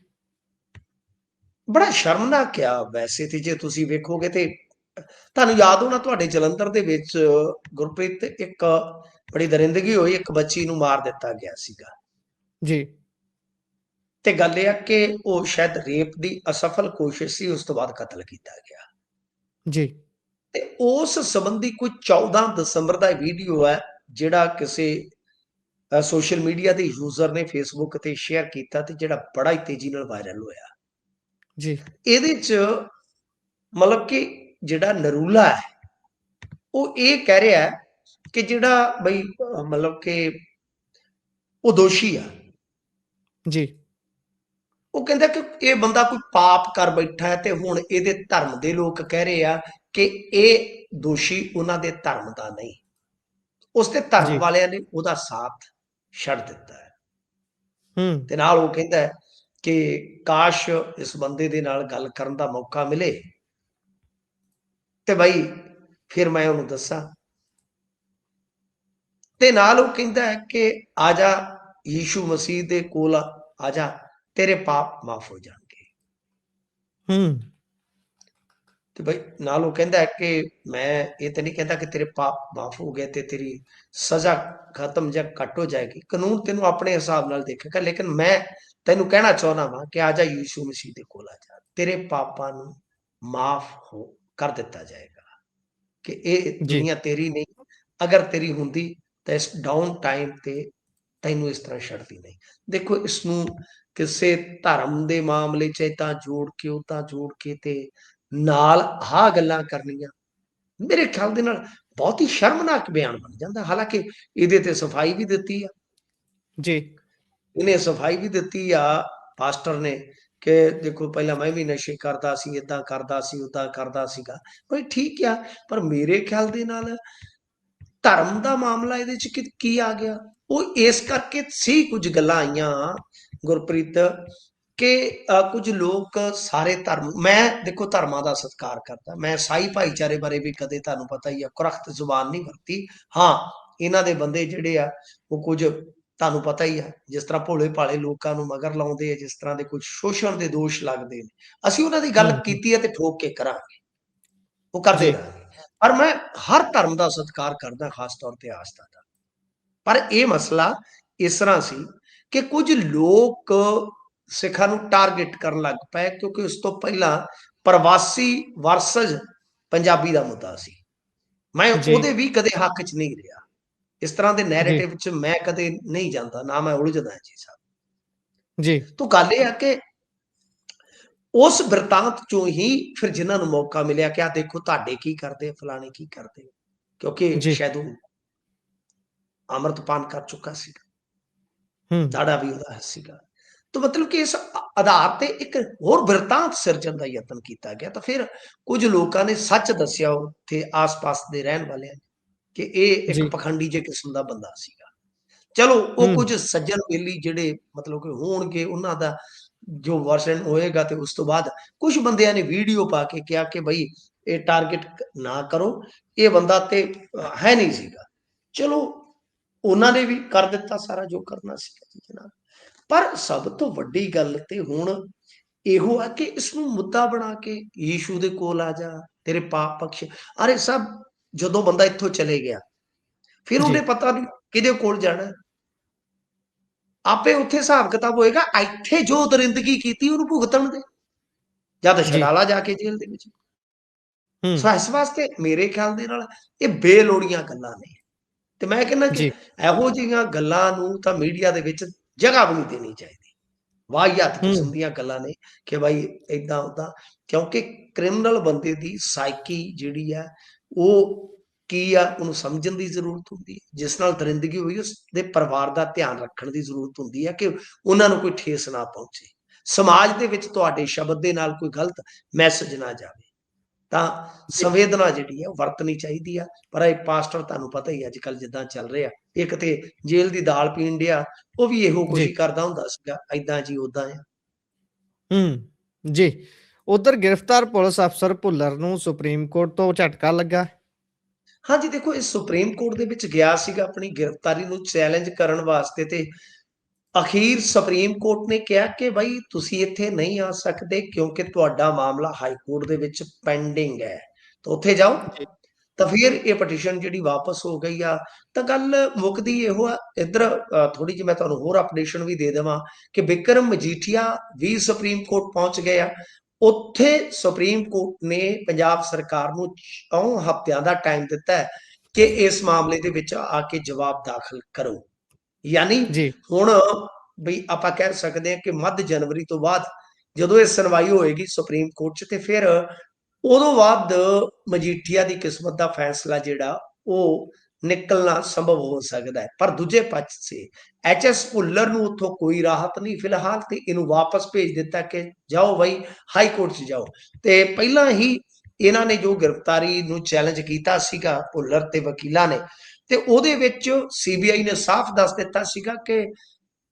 ਬੜਾ ਸ਼ਰਮਨਾਕ ਆ ਵੈਸੇ ਤੇ, ਜੇ ਤੁਸੀਂ ਵੇਖੋਗੇ ਤੇ ਤੁਹਾਨੂੰ ਯਾਦ ਹੋਣਾ, ਤੁਹਾਡੇ ਜਲੰਧਰ ਦੇ ਵਿੱਚ ਗੁਰਪ੍ਰੀਤ ਇੱਕ ਬੜੀ ਦਰਿੰਦਗੀ ਹੋਈ, ਇੱਕ ਬੱਚੀ ਨੂੰ ਮਾਰ ਦਿੱਤਾ ਗਿਆ ਸੀਗਾ। ਜੀ, ਤੇ ਗੱਲ ਇਹ ਆ ਕਿ ਉਹ ਸ਼ਾਇਦ ਰੇਪ ਦੀ ਅਸਫਲ ਕੋਸ਼ਿਸ਼ ਸੀ, ਉਸ ਤੋਂ ਬਾਅਦ ਕਤਲ ਕੀਤਾ ਗਿਆ। ਜੀ, ਤੇ ਉਸ ਸੰਬੰਧੀ ਕੋਈ 14 ਦਸੰਬਰ ਦਾ ਵੀਡੀਓ ਹੈ ਜਿਹੜਾ ਕਿਸੇ ਸੋਸ਼ਲ ਮੀਡੀਆ ਦੇ ਯੂਜ਼ਰ ਨੇ ਫੇਸਬੁੱਕ ਤੇ ਸ਼ੇਅਰ ਕੀਤਾ, ਤੇ ਜਿਹੜਾ ਬੜਾ ਹੀ ਤੇਜ਼ੀ ਨਾਲ ਵਾਇਰਲ ਹੋਇਆ। ਜੀ, ਇਹਦੇ ਚ ਮਤਲਬ ਕਿ ਜਿਹੜਾ ਨਰੂਲਾ ਹੈ ਉਹ ਇਹ ਕਹਿ ਰਿਹਾ ਕਿ ਜਿਹੜਾ ਬਈ ਮਤਲਬ ਕਿ ਉਹ ਦੋਸ਼ੀ ਆ। ਜੀ, ਉਹ ਕਹਿੰਦਾ ਕਿ ਇਹ ਬੰਦਾ ਕੋਈ ਪਾਪ ਕਰ ਬੈਠਾ ਹੈ, ਤੇ ਹੁਣ ਇਹਦੇ ਧਰਮ ਦੇ ਲੋਕ ਕਹਿ ਰਹੇ ਆ ਕਿ ਇਹ ਦੋਸ਼ੀ ਉਹਨਾਂ ਦੇ ਧਰਮ ਦਾ ਨਹੀਂ, ਉਸਦੇ ਧਰਮ ਜੀ, ਵਾਲਿਆਂ ਨੇ ਉਹਦਾ ਸਾਥ ਛੱਡ ਦਿੱਤਾ ਹੈ। ਹੂੰ, ਤੇ ਨਾਲ ਉਹ ਕਹਿੰਦਾ ਕਿ ਕਾਸ਼ ਇਸ ਬੰਦੇ ਦੇ ਨਾਲ ਗੱਲ ਕਰਨ ਦਾ ਮੌਕਾ ਮਿਲੇ ਤੇ ਬਈ ਫਿਰ ਮੈਂ ਉਹਨੂੰ ਦੱਸਾਂ। ਤੇ ਨਾਲ ਉਹ ਕਹਿੰਦਾ ਹੈ ਕਿ ਆ ਜਾ ਯੀਸ਼ੂ ਮਸੀਹ ਦੇ ਕੋਲ ਆ ਜਾ, ਤੇਰੇ ਪਾਪ ਮਾਫ ਹੋ ਜਾਣਗੇ। ਹੂੰ। ਤੇ ਬਈ ਨਾਲ ਉਹ ਕਹਿੰਦਾ ਹੈ ਕਿ ਮੈਂ ਇਹ ਤਾਂ ਨਹੀਂ ਕਹਿੰਦਾ ਕਿ ਤੇਰੇ ਪਾਪ ਮਾਫ ਹੋ ਗਏ ਤੇ ਤੇਰੀ ਸਜ਼ਾ ਖਤਮ ਜਾਂ ਘੱਟ ਹੋ ਜਾਏਗੀ, ਕਾਨੂੰਨ ਤੈਨੂੰ ਆਪਣੇ ਹਿਸਾਬ ਨਾਲ ਦੇਖੇਗਾ, ਲੇਕਿਨ ਮੈਂ ਤੈਨੂੰ ਕਹਿਣਾ ਚਾਹੁੰਦਾ ਵਾਂ ਕਿ ਆ ਜਾ ਯੀਸ਼ੂ ਮਸੀਹ ਦੇ ਕੋਲ ਆ ਜਾ, ਤੇਰੇ ਪਾਪਾਂ ਨੂੰ ਮਾਫ ਹੋ ਕਰ ਦਿੱਤਾ ਜਾਏਗਾ, ਕਿ ਇਹ ਜੀ। ਦੁਨੀਆ ਤੇਰੀ ਨਹੀਂ, ਅਗਰ ਤੇਰੀ ਹੁੰਦੀ ਤਾਂ ਇਸ ਡਾਊਨ ਟਾਈਮ ਤੇ ਤੈਨੂੰ ਇਸ ਤਰ੍ਹਾਂ ਛੱਡਦੀ ਨਹੀਂ। ਦੇਖੋ ਇਸ ਨੂੰ ਕਿਸੇ ਧਰਮ ਦੇ ਮਾਮਲੇ 'ਚ ਏਦਾਂ ਜੋੜ ਕੇ ਉਦਾਂ ਜੋੜ ਕੇ ਤੇ ਨਾਲ ਆਹ ਗੱਲਾਂ ਕਰਨੀਆਂ, ਮੇਰੇ ਖਿਆਲ ਦੇ ਨਾਲ ਬਹੁਤ ਹੀ ਸ਼ਰਮਨਾਕ ਬਿਆਨ ਬਣ ਜਾਂਦਾ। ਹਾਲਾਂਕਿ ਇਹਦੇ ਤੇ ਸਫਾਈ ਵੀ ਦਿੱਤੀ ਆ, ਜੀ। ਇਹਨੇ ਸਫਾਈ ਵੀ ਦਿੱਤੀ ਆ ਪਾਸਟਰ ਨੇ, ਕਿ ਦੇਖੋ ਪਹਿਲਾਂ ਮੈਂ ਵੀ ਨਸ਼ੇ ਕਰਦਾ ਸੀ, ਏਦਾਂ ਕਰਦਾ ਸੀ, ਓਦਾਂ ਕਰਦਾ ਸੀਗਾ। ਬਈ ਠੀਕ ਆ, ਪਰ ਮੇਰੇ ਖਿਆਲ ਦੇ ਨਾਲ ਧਰਮ ਦਾ ਮਾਮਲਾ ਇਹਦੇ ਚ ਕੀ ਆ ਗਿਆ? ਉਹ ਇਸ ਕਰਕੇ ਸੀ ਕੁਝ ਗੱਲਾਂ ਆਈਆਂ ਗੁਰਪ੍ਰੀਤ, ਕਿ ਕੁਝ ਲੋਕ ਸਾਰੇ ਧਰਮ, ਮੈਂ ਦੇਖੋ ਧਰਮਾਂ ਦਾ ਸਤਿਕਾਰ ਕਰਦਾ, ਮੈਂ ਈਸਾਈ ਭਾਈਚਾਰੇ ਬਾਰੇ ਵੀ ਕਦੇ ਤੁਹਾਨੂੰ ਪਤਾ ਹੀ ਆ ਕੁਰਖਤ ਜ਼ੁਬਾਨ ਨਹੀਂ ਵਰਤੀ। ਹਾਂ, ਇਹਨਾਂ ਦੇ ਬੰਦੇ ਜਿਹੜੇ ਆ ਉਹ ਕੁਝ ਤੁਹਾਨੂੰ ਪਤਾ ਹੀ ਆ, ਜਿਸ ਤਰ੍ਹਾਂ ਭੋਲੇ ਭਾਲੇ ਲੋਕਾਂ ਨੂੰ ਮਗਰ ਲਾਉਂਦੇ ਆ, ਜਿਸ ਤਰ੍ਹਾਂ ਦੇ ਕੁਝ ਸ਼ੋਸ਼ਣ ਦੇ ਦੋਸ਼ ਲੱਗਦੇ ਨੇ, ਅਸੀਂ ਉਹਨਾਂ ਦੀ ਗੱਲ ਹੂੰ। ਕੀਤੀ ਹੈ ਤੇ ਠੋਕ ਕੇ ਕਰਾਂਗੇ, ਉਹ ਕਰਦੇ ਜੀ। ਰਹਾਂਗੇ। ਪਰ ਮੈਂ ਹਰ ਧਰਮ ਦਾ ਸਤਿਕਾਰ ਕਰਦਾ, ਖਾਸ ਤੌਰ ਤੇ ਆਸਥਾ ਦਾ। ਪਰ ਇਹ ਮਸਲਾ ਇਸ ਤਰ੍ਹਾਂ ਸੀ ਕਿ ਕੁਝ ਲੋਕ ਸਿੱਖਾਂ ਨੂੰ ਟਾਰਗੇਟ ਕਰਨ ਲੱਗ ਪਏ, ਕਿਉਂਕਿ ਉਸ ਤੋਂ ਪਹਿਲਾਂ ਪ੍ਰਵਾਸੀ ਵਰਸਜ ਪੰਜਾਬੀ ਦਾ ਮੁੱਦਾ ਸੀ। ਮੈਂ ਜੀ। ਉਹਦੇ ਵੀ ਕਦੇ ਹੱਕ 'ਚ ਨਹੀਂ ਰਿਹਾ। ਇਸ ਤਰ੍ਹਾਂ ਦੇ ਜੀ। ਨੈਰੇਟਿਵ 'ਚ ਮੈਂ ਕਦੇ ਨਹੀਂ ਜਾਂਦਾ, ਨਾ ਮੈਂ ਉਲਝਦਾ ਜੀ ਸਾਹਿਬ। ਜੀ। ਤਾਂ ਗੱਲ ਇਹ ਆ ਕਿ ਉਸ ਬਿਰਤਾਂਤ ਚੋਂ ਹੀ ਫਿਰ ਜਿਨ੍ਹਾਂ ਨੂੰ ਮੌਕਾ ਮਿਲਿਆ ਕਿ ਆ ਦੇਖੋ ਤੁਹਾਡੇ ਕੀ ਕਰਦੇ, ਫਲਾਣੇ ਕੀ ਕਰਦੇ, ਕਿਉਂਕਿ ਜੀ। ਸ਼ਾਇਦ ਉਹ ਅੰਮ੍ਰਿਤਪਾਨ ਕਰ ਚੁੱਕਾ ਸੀ, ਹੂੰ। ਦਾੜਾ ਵੀ ਉਹਦਾ ਸੀਗਾ। ਤਾਂ ਮਤਲਬ ਕਿ ਇਸ ਆਧਾਰ ਤੇ ਇੱਕ ਹੋਰ ਬਿਰਤਾਂਤ ਸਿਰਜਣ ਦਾ ਯਤਨ ਕੀਤਾ ਗਿਆ। ਤਾਂ ਫਿਰ ਕੁਝ ਲੋਕਾਂ ਨੇ ਸੱਚ ਦੱਸਿਆ ਉੱਥੇ ਆਸ-ਪਾਸ ਦੇ ਰਹਿਣ ਵਾਲਿਆਂ ਨੇ, ਕਿ ਇਹ ਇੱਕ ਜੀ। ਪਖੰਡੀ ਜਿਹੇ ਕਿਸਮ ਦਾ ਬੰਦਾ ਸੀਗਾ। ਚਲੋ ਉਹ ਹੂੰ। ਕੁਝ ਸੱਜਣ ਬੇਲੀ ਜਿਹੜੇ ਮਤਲਬ ਕਿ ਹੋਣਗੇ, ਉਹਨਾਂ ਦਾ ਜੋ ਵਰਸ਼ਨ ਹੋਏਗਾ, ਤੇ ਉਸ ਤੋਂ ਬਾਅਦ ਕੁਝ ਬੰਦਿਆਂ ਨੇ ਵੀਡੀਓ ਪਾ ਕੇ ਕਿਹਾ ਕਿ ਬਈ ਇਹ ਟਾਰਗੇਟ ਨਾ ਕਰੋ, ਇਹ ਬੰਦਾ ਤੇ ਹੈ ਨਹੀਂ ਸੀਗਾ। ਚਲੋ ਉਹਨਾਂ ਨੇ ਵੀ ਕਰ ਦਿੱਤਾ ਸਾਰਾ ਜੋ ਕਰਨਾ ਸੀਗਾ ਜੀ ਜਨਾਬ। ਪਰ ਸਭ ਤੋਂ ਵੱਡੀ ਗੱਲ ਤੇ ਹੁਣ ਇਹੋ ਆ ਕਿ ਇਸ ਨੂੰ ਮੁੱਦਾ ਬਣਾ ਕੇ ਯੀਸ਼ੂ ਦੇ ਕੋਲ ਆ ਜਾ, ਤੇਰੇ ਪਾਪ ਬਖਸ਼। ਅਰੇ ਸਭ, ਜਦੋਂ ਬੰਦਾ ਇੱਥੋਂ ਚਲੇ ਗਿਆ ਫਿਰ ਜੀ। ਉਹਨੇ ਪਤਾ ਨਹੀਂ ਕਿਹਦੇ ਕੋਲ ਜਾਣਾ, ਆਪੇ ਉੱਥੇ ਹਿਸਾਬ ਕਿਤਾਬ ਹੋਏਗਾ। ਇੱਥੇ ਜੋ ਦਰਿੰਦਗੀ ਕੀਤੀ ਉਹਨੂੰ ਭੁਗਤਣ ਦੇ, ਜਾਂ ਤਾਂ ਜੀ। ਛਡਾਲਾ ਜਾ ਕੇ ਜੇਲ੍ਹ ਦੇ ਵਿੱਚ। ਹੂੰ। ਸੋ ਇਸ ਵਾਸਤੇ ਮੇਰੇ ਖਿਆਲ ਦੇ ਨਾਲ ਇਹ ਬੇਲੋੜੀਆਂ ਗੱਲਾਂ ਨੇ, ਤੇ ਮੈਂ ਕਹਿੰਦਾ ਕਿ ਜੀ। ਇਹੋ ਜਿਹੀਆਂ ਗੱਲਾਂ ਨੂੰ ਤਾਂ ਮੀਡੀਆ ਦੇ ਵਿੱਚ ਜਗ੍ਹਾ ਵੀ ਨਹੀਂ ਦੇਣੀ ਚਾਹੀਦੀ। ਵਾਹੀਆਤ ਹੂੰ। ਕਿਸਮ ਦੀਆਂ ਗੱਲਾਂ ਨੇ ਕਿ ਬਾਈ ਏਦਾਂ ਓਦਾਂ, ਕਿਉਂਕਿ ਕ੍ਰਿਮੀਨਲ ਬੰਦੇ ਦੀ ਸਾਈਕੀ ਜਿਹੜੀ ਆ ਉਹ ਕੀ ਆ, ਉਹਨੂੰ ਸਮਝਣ ਦੀ ਜ਼ਰੂਰਤ ਹੁੰਦੀ ਹੈ। ਜਿਸ ਨਾਲ ਦਰਿੰਦਗੀ ਹੋਈ ਉਸ ਦੇ ਪਰਿਵਾਰ ਦਾ ਧਿਆਨ ਰੱਖਣ ਦੀ ਜ਼ਰੂਰਤ ਹੁੰਦੀ ਹੈ, ਕਿ ਉਹਨਾਂ ਨੂੰ ਕੋਈ ਠੇਸ ਨਾ ਪਹੁੰਚੇ, ਸਮਾਜ ਦੇ ਵਿੱਚ ਤੁਹਾਡੇ ਸ਼ਬਦ ਦੇ ਨਾਲ ਕੋਈ ਗਲਤ ਮੈਸੇਜ ਨਾ ਜਾਵੇ। ਤਾਂ ਜੀ। ਸੰਵੇਦਨਾ ਜਿਹੜੀ ਹੈ ਉਹ ਵਰਤਣੀ ਚਾਹੀਦੀ ਆ। ਪਰ ਇਹ ਪਾਸਟਰ ਤੁਹਾਨੂੰ ਪਤਾ ਹੀ ਅੱਜ ਕੱਲ੍ਹ ਜਿੱਦਾਂ ਚੱਲ ਰਿਹਾ, ਇੱਕ ਤੇ ਜੇਲ੍ਹ ਦੀ ਦਾਲ ਪੀਣ ਡਿਆ, ਉਹ ਵੀ ਇਹੋ ਕੁਝ ਜੀ। ਹੀ ਕਰਦਾ ਹੁੰਦਾ ਸੀਗਾ, ਏਦਾਂ ਜੀ ਓਦਾਂ ਆ। ਹੂੰ। ਜੀ। ਉਧਰ ਗ੍ਰਿਫਤਾਰ ਪੁਲਿਸ ਅਫਸਰ ਭੁੱਲਰ ਨੂੰ ਸੁਪਰੀਮ ਕੋਰਟ ਤੋਂ ਝਟਕਾ ਲੱਗਾ। ਹਾਂਜੀ, ਦੇਖੋ ਇਹ ਸੁਪਰੀਮ ਕੋਰਟ ਦੇ ਵਿੱਚ ਗਿਆ ਸੀਗਾ ਆਪਣੀ ਗ੍ਰਿਫਤਾਰੀ ਨੂੰ ਚੈਲੰਜ ਕਰਨ ਵਾਸਤੇ, ਤੇ ਅਖੀਰ ਸੁਪਰੀਮ ਕੋਰਟ ਨੇ ਕਿਹਾ ਕਿ ਬਈ ਤੁਸੀਂ ਇੱਥੇ ਨਹੀਂ ਆ ਸਕਦੇ, ਕਿਉਂਕਿ ਤੁਹਾਡਾ ਮਾਮਲਾ ਹਾਈ ਕੋਰਟ ਦੇ ਵਿੱਚ ਪੈਂਡਿੰਗ ਹੈ, ਤਾਂ ਉੱਥੇ ਜਾਓ। ਜੀ। ਤਾਂ ਫਿਰ ਇਹ ਪਟੀਸ਼ਨ ਜਿਹੜੀ ਵਾਪਸ ਹੋ ਗਈ ਆ। ਤਾਂ ਗੱਲ ਮੁੱਕਦੀ ਇਹੋ ਆ। ਇੱਧਰ ਥੋੜੀ ਜਿਹੀ ਮੈਂ ਤੁਹਾਨੂੰ ਹੋਰ ਅਪਡੇਸ਼ਨ ਵੀ ਦੇ ਦੇਵਾਂ ਕਿ ਬਿਕਰਮ ਮਜੀਠੀਆ ਵੀ ਸੁਪਰੀਮ ਕੋਰਟ ਪਹੁੰਚ ਗਏ ਆ। ਉੱਥੇ ਸੁਪਰੀਮ ਕੋਰਟ ਨੇ ਪੰਜਾਬ ਸਰਕਾਰ ਨੂੰ 4 ਹਫ਼ਤਿਆਂ ਦਾ ਟਾਈਮ ਦਿੱਤਾ ਹੈ ਕਿ ਇਸ ਮਾਮਲੇ ਦੇ ਵਿੱਚ ਆ ਕੇ ਜਵਾਬ ਦਾਖਲ ਕਰੋ। ਯਾਨੀ ਜੀ। ਹੁਣ ਵੀ ਆਪਾਂ ਕਹਿ ਸਕਦੇ ਹਾਂ ਕਿ ਮੱਧ ਜਨਵਰੀ ਤੋਂ ਬਾਅਦ ਜਦੋਂ ਇਹ ਸੁਣਵਾਈ ਹੋਏਗੀ ਸੁਪਰੀਮ ਕੋਰਟ 'ਚ, ਤੇ ਫਿਰ ਉਦੋਂ ਬਾਅਦ ਮਜੀਠੀਆ ਦੀ ਕਿਸਮਤ ਦਾ ਫੈਸਲਾ ਜਿਹੜਾ ਉਹ ਨਿਕਲਣਾ ਸੰਭਵ ਹੋ ਸਕਦਾ ਹੈ। ਪਰ ਦੂਜੇ ਪਾਸੇ ਐਚ.ਐਸ. ਭੁੱਲਰ ਨੂੰ ਉੱਥੋਂ ਕੋਈ ਰਾਹਤ ਨਹੀਂ ਫਿਲਹਾਲ, ਤੇ ਇਹਨੂੰ ਵਾਪਸ ਭੇਜ ਦਿੱਤਾ ਕਿ ਜਾਓ ਬਈ ਹਾਈ ਕੋਰਟ 'ਚ ਜਾਓ। ਤੇ ਪਹਿਲਾਂ ਹੀ ਇਹਨਾਂ ਨੇ ਜੋ ਗ੍ਰਿਫਤਾਰੀ ਨੂੰ ਚੈਲੰਜ ਕੀਤਾ ਸੀਗਾ ਭੁੱਲਰ ਤੇ ਵਕੀਲਾਂ ਨੇ, ਤੇ ਉਹਦੇ ਵਿੱਚ ਸੀਬੀਆਈ ਨੇ ਸਾਫ਼ ਦੱਸ ਦਿੱਤਾ ਸੀਗਾ ਕਿ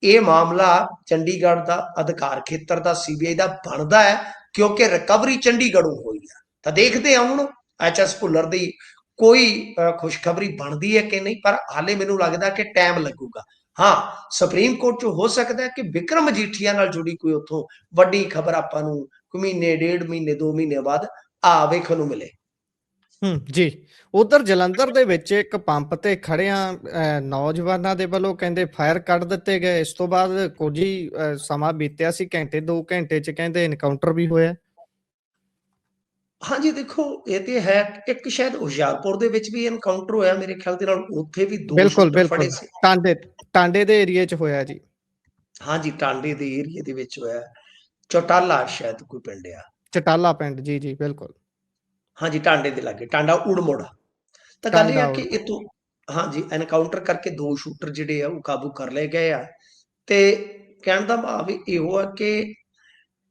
ਇਹ ਮਾਮਲਾ ਚੰਡੀਗੜ੍ਹ ਦਾ ਅਧਿਕਾਰ ਖੇਤਰ ਦਾ ਸੀਬੀਆਈ ਦਾ ਬਣਦਾ ਹੈ, ਕਿਉਂਕਿ ਰਿਕਵਰੀ ਚੰਡੀਗੜ੍ਹੋਂ ਹੋਈ ਆ। ਤਾਂ ਦੇਖਦੇ ਹਾਂ ਹੁਣ ਐਚਐਸ ਭੁੱਲਰ ਦੀ ਕੋਈ ਖੁਸ਼ਖਬਰੀ ਬਣਦੀ ਹੈ ਕਿ ਨਹੀਂ, ਪਰ ਹਾਲੇ ਮੈਨੂੰ ਲੱਗਦਾ ਕਿ ਟਾਈਮ ਲੱਗੂਗਾ। ਹਾਂ, ਸੁਪਰੀਮ ਕੋਰਟ 'ਚ ਹੋ ਸਕਦਾ ਹੈ ਕਿ ਵਿਕਰਮ ਮਜੀਠੀਆ ਨਾਲ ਜੁੜੀ ਕੋਈ ਉੱਥੋਂ ਵੱਡੀ ਖਬਰ ਆਪਾਂ ਨੂੰ ਕੋਈ ਮਹੀਨੇ, ਡੇਢ ਮਹੀਨੇ, 2 ਮਹੀਨੇ ਬਾਅਦ ਵੇਖਣ ਨੂੰ ਮਿਲੇ। ਜੀ। ਉਧਰ ਜਲੰਧਰ ਦੇ ਵਿੱਚ ਇੱਕ ਪੰਪ ਤੇ ਖੜਿਆਂ ਨੌਜਵਾਨਾਂ ਦੇ ਵੱਲੋਂ ਕਹਿੰਦੇ ਫਾਇਰ ਕੱਢ ਦਿੱਤੇ ਗਏ। ਇਸ ਤੋਂ ਬਾਅਦ ਕੁਝ ਹੀ ਸਮਾਂ ਬੀਤਿਆ ਸੀ, ਘੰਟੇ 2 ਘੰਟੇ 'ਚ ਕਹਿੰਦੇ ਐਨਕਾਊਂਟਰ ਵੀ ਹੋਇਆ। ਹਾਂਜੀ, ਦੇਖੋ ਇਹ ਤੇ ਹੈ। ਇੱਕ ਸ਼ਾਇਦ ਹੁਸ਼ਿਆਰਪੁਰ ਦੇ ਵਿੱਚ ਵੀ ਐਨਕਾਊਂਟਰ ਹੋਇਆ ਮੇਰੇ ਖਿਆਲ ਦੇ ਨਾਲ, ਉੱਥੇ ਵੀ 2 ਬਿਲਕੁਲ ਸ਼ੂਟਰ ਫੜੇ ਬਿਲਕੁਲ ਸੀ। ਟਾਂਡੇ ਦੇ ਏਰੀਏ 'ਚ ਹੋਇਆ ਜੀ। ਹਾਂਜੀ, ਟਾਂਡੇ ਦੇ ਏਰੀਏ ਦੇ ਵਿੱਚ ਹੋਇਆ। ਚੌਟਾਲਾ ਸ਼ਾਇਦ ਕੋਈ ਪਿੰਡ ਆ। ਚਟਾਲਾ ਪਿੰਡ, ਜੀ ਜੀ ਬਿਲਕੁਲ। ਹਾਂਜੀ, ਟਾਂਡੇ ਦੇ ਲਾਗੇ, ਟਾਂਡਾ ਉੜਮੋੜਾ। ਤਾਂ ਗੱਲ ਇਹ ਆ ਟਾਂਡਾ ਕਿ ਉੜ ਇਹ ਤੋਂ ਹਾਂਜੀ, ਐਨਕਾਊਂਟਰ ਕਰਕੇ 2 ਸ਼ੂਟਰ ਜਿਹੜੇ ਆ ਉਹ ਕਾਬੂ ਕਰ ਲਏ ਗਏ ਆ। ਤੇ ਕਹਿਣ ਦਾ ਭਾਵ ਇਹੋ ਆ ਕਿ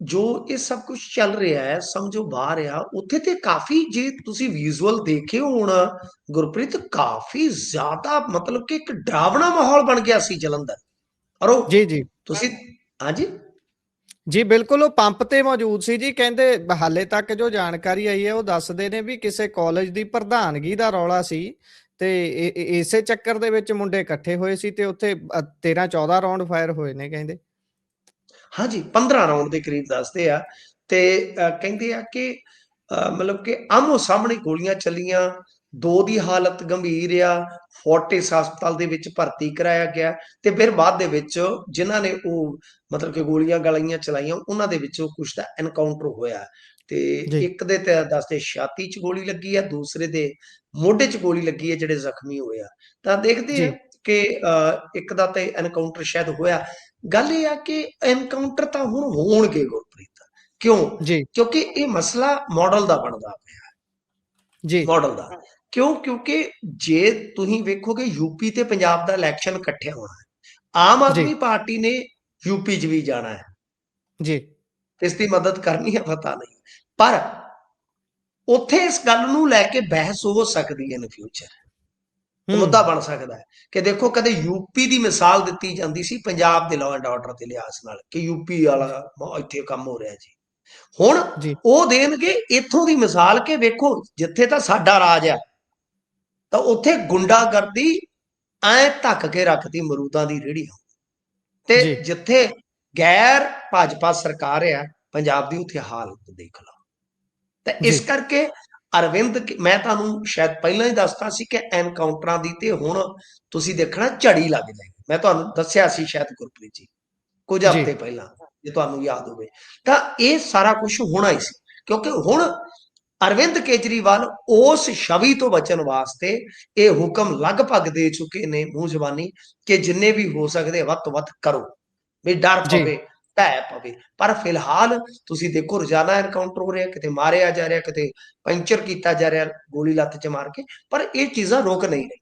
ਜੋ ਇਹ ਸਭ ਕੁਝ ਚੱਲ ਰਿਹਾ ਹੈ, ਸਮਝੋ ਬਾਹਰ ਆ, ਉੱਥੇ ਤੇ ਕਾਫੀ, ਜੇ ਤੁਸੀਂ ਵਿਜ਼ੂਅਲ ਦੇਖੇ ਹੋਣ ਗੁਰਪ੍ਰੀਤ, ਕਾਫੀ ਜ਼ਿਆਦਾ ਮਤਲਬ ਕਿ ਇੱਕ ਡਰਾਵਣਾ ਮਾਹੌਲ ਬਣ ਗਿਆ ਸੀ ਜਲੰਧਰ। ਔਰ ਉਹ ਜੀ ਜੀ ਤੁਸੀਂ ਹਾਂਜੀ ਜੀ ਬਿਲਕੁਲ, ਉਹ ਪੰਪ ਤੇ ਮੌਜੂਦ ਸੀ ਜੀ। ਕਹਿੰਦੇ ਹਾਲੇ ਤੱਕ ਜੋ ਜਾਣਕਾਰੀ ਆਈ ਹੈ ਉਹ ਦੱਸਦੇ ਨੇ ਵੀ ਕਿਸੇ ਕਾਲਜ ਦੀ ਪ੍ਰਧਾਨਗੀ ਦਾ ਰੌਲਾ ਸੀ ਤੇ ਇਸੇ ਚੱਕਰ ਦੇ ਵਿੱਚ ਮੁੰਡੇ ਇਕੱਠੇ ਹੋਏ ਸੀ ਤੇ ਉੱਥੇ 13-14 ਰਾਉਂਡ ਫਾਇਰ ਹੋਏ ਨੇ ਕਹਿੰਦੇ। ਹਾਂਜੀ, 15 ਰਾਉਂਡ ਦੇ ਕਰੀਬ ਦੱਸਦੇ ਆ। ਤੇ ਕਹਿੰਦੇ ਆ ਕਿ ਮਤਲਬ ਕਿ ਆਮੋ ਸਾਹਮਣੇ ਗੋਲੀਆਂ ਚੱਲੀਆਂ। 2 ਦੀ ਹਾਲਤ ਗੰਭੀਰ ਆ, ਫੋਰਟਿਸ ਹਸਪਤਾਲ ਦੇ ਵਿੱਚ ਭਰਤੀ ਕਰਾਇਆ ਗਿਆ। ਤੇ ਫਿਰ ਬਾਅਦ ਦੇ ਵਿੱਚ ਜਿਨ੍ਹਾਂ ਨੇ ਉਹ ਮਤਲਬ ਕਿ ਗੋਲੀਆਂ ਗਾਲੀਆਂ ਚਲਾਈਆਂ, ਉਹਨਾਂ ਦੇ ਵਿੱਚੋਂ ਕੁਛ ਦਾ ਐਨਕਾਊਂਟਰ ਹੋਇਆ। ਤੇ ਜੀ ਇੱਕ ਦੇ ਤੇ ਦੱਸਦੇ ਛਾਤੀ 'ਚ ਗੋਲੀ ਲੱਗੀ ਆ, ਦੂਸਰੇ ਦੇ ਮੋਢੇ 'ਚ ਗੋਲੀ ਲੱਗੀ ਹੈ, ਜਿਹੜੇ ਜ਼ਖਮੀ ਹੋਏ ਆ। ਤਾਂ ਦੇਖਦੇ ਆ ਜੀ ਕਿ ਇੱਕ ਦਾ ਤੇ ਐਨਕਾਊਂਟਰ ਸ਼ਾਇਦ ਹੋਇਆ। ਗੱਲ ਇਹ ਆ ਕਿ ਐਨਕਾਊਂਟਰ ਤਾਂ ਹੁਣ ਹੋਣਗੇ ਗੁਰਪ੍ਰੀਤ। ਕਿਉਂ? ਜੀ ਕਿਉਂਕਿ ਇਹ ਮਸਲਾ ਮਾਡਲ ਦਾ ਬਣਦਾ ਪਿਆ। ਜੀ ਮਾਡਲ ਦਾ ਕਿਉਂ? ਕਿਉਂਕਿ ਜੇ ਤੁਸੀਂ ਵੇਖੋਗੇ ਯੂਪੀ ਤੇ ਪੰਜਾਬ ਦਾ ਇਲੈਕਸ਼ਨ ਇਕੱਠਿਆ ਹੋਣਾ ਹੈ। ਆਮ ਜੀ ਆਦਮੀ ਪਾਰਟੀ ਨੇ ਯੂਪੀ 'ਚ ਵੀ ਜਾਣਾ ਹੈ, ਜੀ ਇਸ ਦੀ ਮਦਦ ਕਰਨੀ ਹੈ, ਪਤਾ ਨਹੀਂ। ਪਰ ਉੱਥੇ ਇਸ ਗੱਲ ਨੂੰ ਲੈ ਕੇ ਬਹਿਸ ਹੋ ਸਕਦੀ ਹੈ ਇਨ ਫਿਊਚਰ। ਇਹ ਹੂੰ ਮੁੱਦਾ ਬਣ ਸਕਦਾ ਹੈ ਕਿ ਦੇਖੋ, ਕਦੇ ਯੂਪੀ ਦੀ ਮਿਸਾਲ ਦਿੱਤੀ ਜਾਂਦੀ ਸੀ ਪੰਜਾਬ ਦੇ ਲਾਅ ਐਂਡ ਆਰਡਰ ਦੇ ਲਿਹਾਜ਼ ਨਾਲ ਕਿ ਯੂਪੀ ਵਾਲਾ ਇੱਥੇ ਕੰਮ ਹੋ ਰਿਹਾ ਜੀ। ਹੁਣ ਜੀ ਉਹ ਦੇਣਗੇ ਇੱਥੋਂ ਦੀ ਮਿਸਾਲ ਕਿ ਵੇਖੋ, ਜਿੱਥੇ ਤਾਂ ਸਾਡਾ ਰਾਜ ਆ, ਤਾਂ ਉੱਥੇ ਗੁੰਡਾਗਰਦੀ ਐ ਢੱਕ ਕੇ ਰੱਖਦੀ ਮਰੂਦਾਂ ਦੀ ਰੇਹੜੀ। ਤੇ ਜੀ ਜਿੱਥੇ ਗੈਰ ਭਾਜਪਾ ਸਰਕਾਰ ਆ ਪੰਜਾਬ ਦੀ, ਉੱਥੇ ਹਾਲਤ ਦੇਖ ਲਓ। ਤਾਂ ਜੀ ਇਸ ਕਰਕੇ ਅਰਵਿੰਦ, ਮੈਂ ਤੁਹਾਨੂੰ ਸ਼ਾਇਦ ਪਹਿਲਾਂ ਹੀ ਦੱਸਤਾ ਸੀ ਕਿ ਐਨਕਾਊਂਟਰਾਂ ਦੀ ਤੇ ਹੁਣ ਤੁਸੀਂ ਦੇਖਣਾ ਝੜੀ ਲੱਗ ਜਾਏਗੀ। ਮੈਂ ਤੁਹਾਨੂੰ ਦੱਸਿਆ ਸੀ ਸ਼ਾਇਦ ਗੁਰਪ੍ਰੀਤ ਜੀ ਕੁਝ ਜੀ ਹਫ਼ਤੇ ਪਹਿਲਾਂ, ਜੇ ਤੁਹਾਨੂੰ ਯਾਦ ਹੋਵੇ। ਤਾਂ ਇਹ ਸਾਰਾ ਕੁਝ ਹੋਣਾ ਹੀ ਸੀ, ਕਿਉਂਕਿ ਹੁਣ ਅਰਵਿੰਦ ਕੇਜਰੀਵਾਲ ਉਸ ਛਵੀ ਤੋਂ ਬਚਣ ਵਾਸਤੇ ਇਹ ਹੁਕਮ ਲਗਭਗ ਦੇ ਚੁੱਕੇ ਨੇ ਮੂੰਹ ਜ਼ਬਾਨੀ ਕਿ ਜਿੰਨੇ ਵੀ ਹੋ ਸਕਦੇ ਵੱਧ ਤੋਂ ਵੱਧ ਕਰੋ, ਵੀ ਡਰ ਜੀ ਪਵੇ, ਢਹਿ ਪਵੇ। ਪਰ ਫਿਲਹਾਲ ਤੁਸੀਂ ਦੇਖੋ, ਰੋਜ਼ਾਨਾ ਐਨਕਾਊਂਟਰ ਹੋ ਰਿਹਾ, ਕਿਤੇ ਮਾਰਿਆ ਜਾ ਰਿਹਾ, ਕਿਤੇ ਪੈਂਚਰ ਕੀਤਾ ਜਾ ਰਿਹਾ ਗੋਲੀ ਲੱਤ 'ਚ ਮਾਰ ਕੇ। ਪਰ ਇਹ ਚੀਜ਼ਾਂ ਰੁਕ ਨਹੀਂ ਰਹੀਆਂ।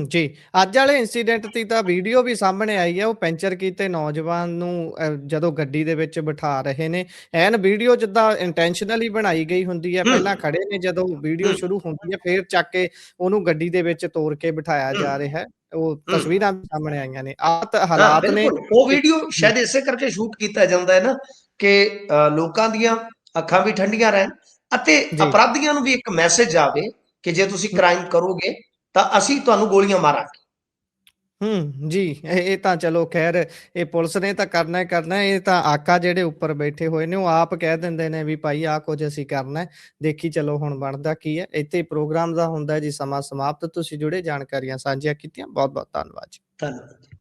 ਜੀ। ਅੱਜ ਵਾਲੇ ਇਨਸੀਡੈਂਟ ਦੀ ਤਾਂ ਵੀਡੀਓ ਵੀ ਸਾਹਮਣੇ ਆਈ ਹੈ। ਉਹ ਪੈਂਚਰ ਕੀਤੇ ਨੌਜਵਾਨ ਨੂੰ ਜਦੋਂ ਗੱਡੀ ਦੇ ਵਿੱਚ ਬਿਠਾ ਰਹੇ ਨੇ, ਐਨ ਵੀਡੀਓ ਜਿੱਦਾਂ ਇੰਟੈਂਸ਼ਨਲੀ ਬਣਾਈ ਗਈ ਹੁੰਦੀ ਹੈ। ਹੂੰ ਪਹਿਲਾਂ ਖੜੇ ਨੇ, ਜਦੋਂ ਵੀਡੀਓ ਹੂੰ ਸ਼ੁਰੂ ਹੁੰਦੀ ਹੈ ਫੇਰ ਚੱਕ ਕੇ ਉਹਨੂੰ ਗੱਡੀ ਦੇ ਵਿੱਚ ਤੋਰ ਕੇ ਬਿਠਾਇਆ ਹੂੰ ਜਾ ਰਿਹਾ ਹੈ। ਉਹ ਹੂੰ ਤਸਵੀਰਾਂ ਵੀ ਸਾਹਮਣੇ ਆਈਆਂ ਨੇ। ਹਾਂ, ਹਾਲਾਤ ਨੇ ਬਿਲਕੁਲ। ਉਹ ਕਿ ਵੀਡੀਓ ਸ਼ਾਇਦ ਇਸੇ ਕਰਕੇ ਸ਼ੂਟ ਕੀਤਾ ਜਾਂਦਾ ਹੈ ਨਾ ਕਿ ਲੋਕਾਂ ਦੀਆਂ ਅੱਖਾਂ ਵੀ ਠੰਡੀਆਂ ਰਹਿਣ ਅਤੇ ਜੀ। ਅਪਰਾਧੀਆਂ ਨੂੰ ਵੀ ਇੱਕ ਮੈਸੇਜ ਆਵੇ ਕਿ ਜੇ ਤੁਸੀਂ ਕ੍ਰਾਈਮ ਕਰੋਗੇ ਤਾਂ ਅਸੀਂ ਤੁਹਾਨੂੰ ਗੋਲੀਆਂ ਮਾਰਾਂਗੇ। ਜੀ। ਇਹ ਤਾਂ ਚਲੋ ਖੈਰ, ਇਹ ਪੁਲਿਸ ਨੇ ਤਾਂ ਕਰਨਾ ਹੀ ਕਰਨਾ ਹੈ। ਇਹ ਤਾਂ ਆਕਾ ਜਿਹੜੇ ਉੱਪਰ ਬੈਠੇ ਹੋਏ ਨੇ ਉਹ ਆਪ ਕਹਿ ਦਿੰਦੇ ਨੇ ਵੀ ਭਾਈ ਆਹ ਕੁਝ ਅਸੀਂ ਕਰਨਾ ਹੈ। ਦੇਖੀ ਚਲੋ ਹੁਣ ਬਣਦਾ ਕੀ ਹੈ। ਇੱਥੇ ਪ੍ਰੋਗਰਾਮ ਦਾ ਹੁੰਦਾ ਜੀ ਸਮਾਂ ਸਮਾਪਤ। ਤੁਸੀਂ ਜੁੜੇ ਜਾਣਕਾਰੀਆਂ ਸਾਂਝੀਆਂ ਕੀਤੀਆਂ, ਬਹੁਤ ਬਹੁਤ ਧੰਨਵਾਦ ਜੀ। ਧੰਨਵਾਦ।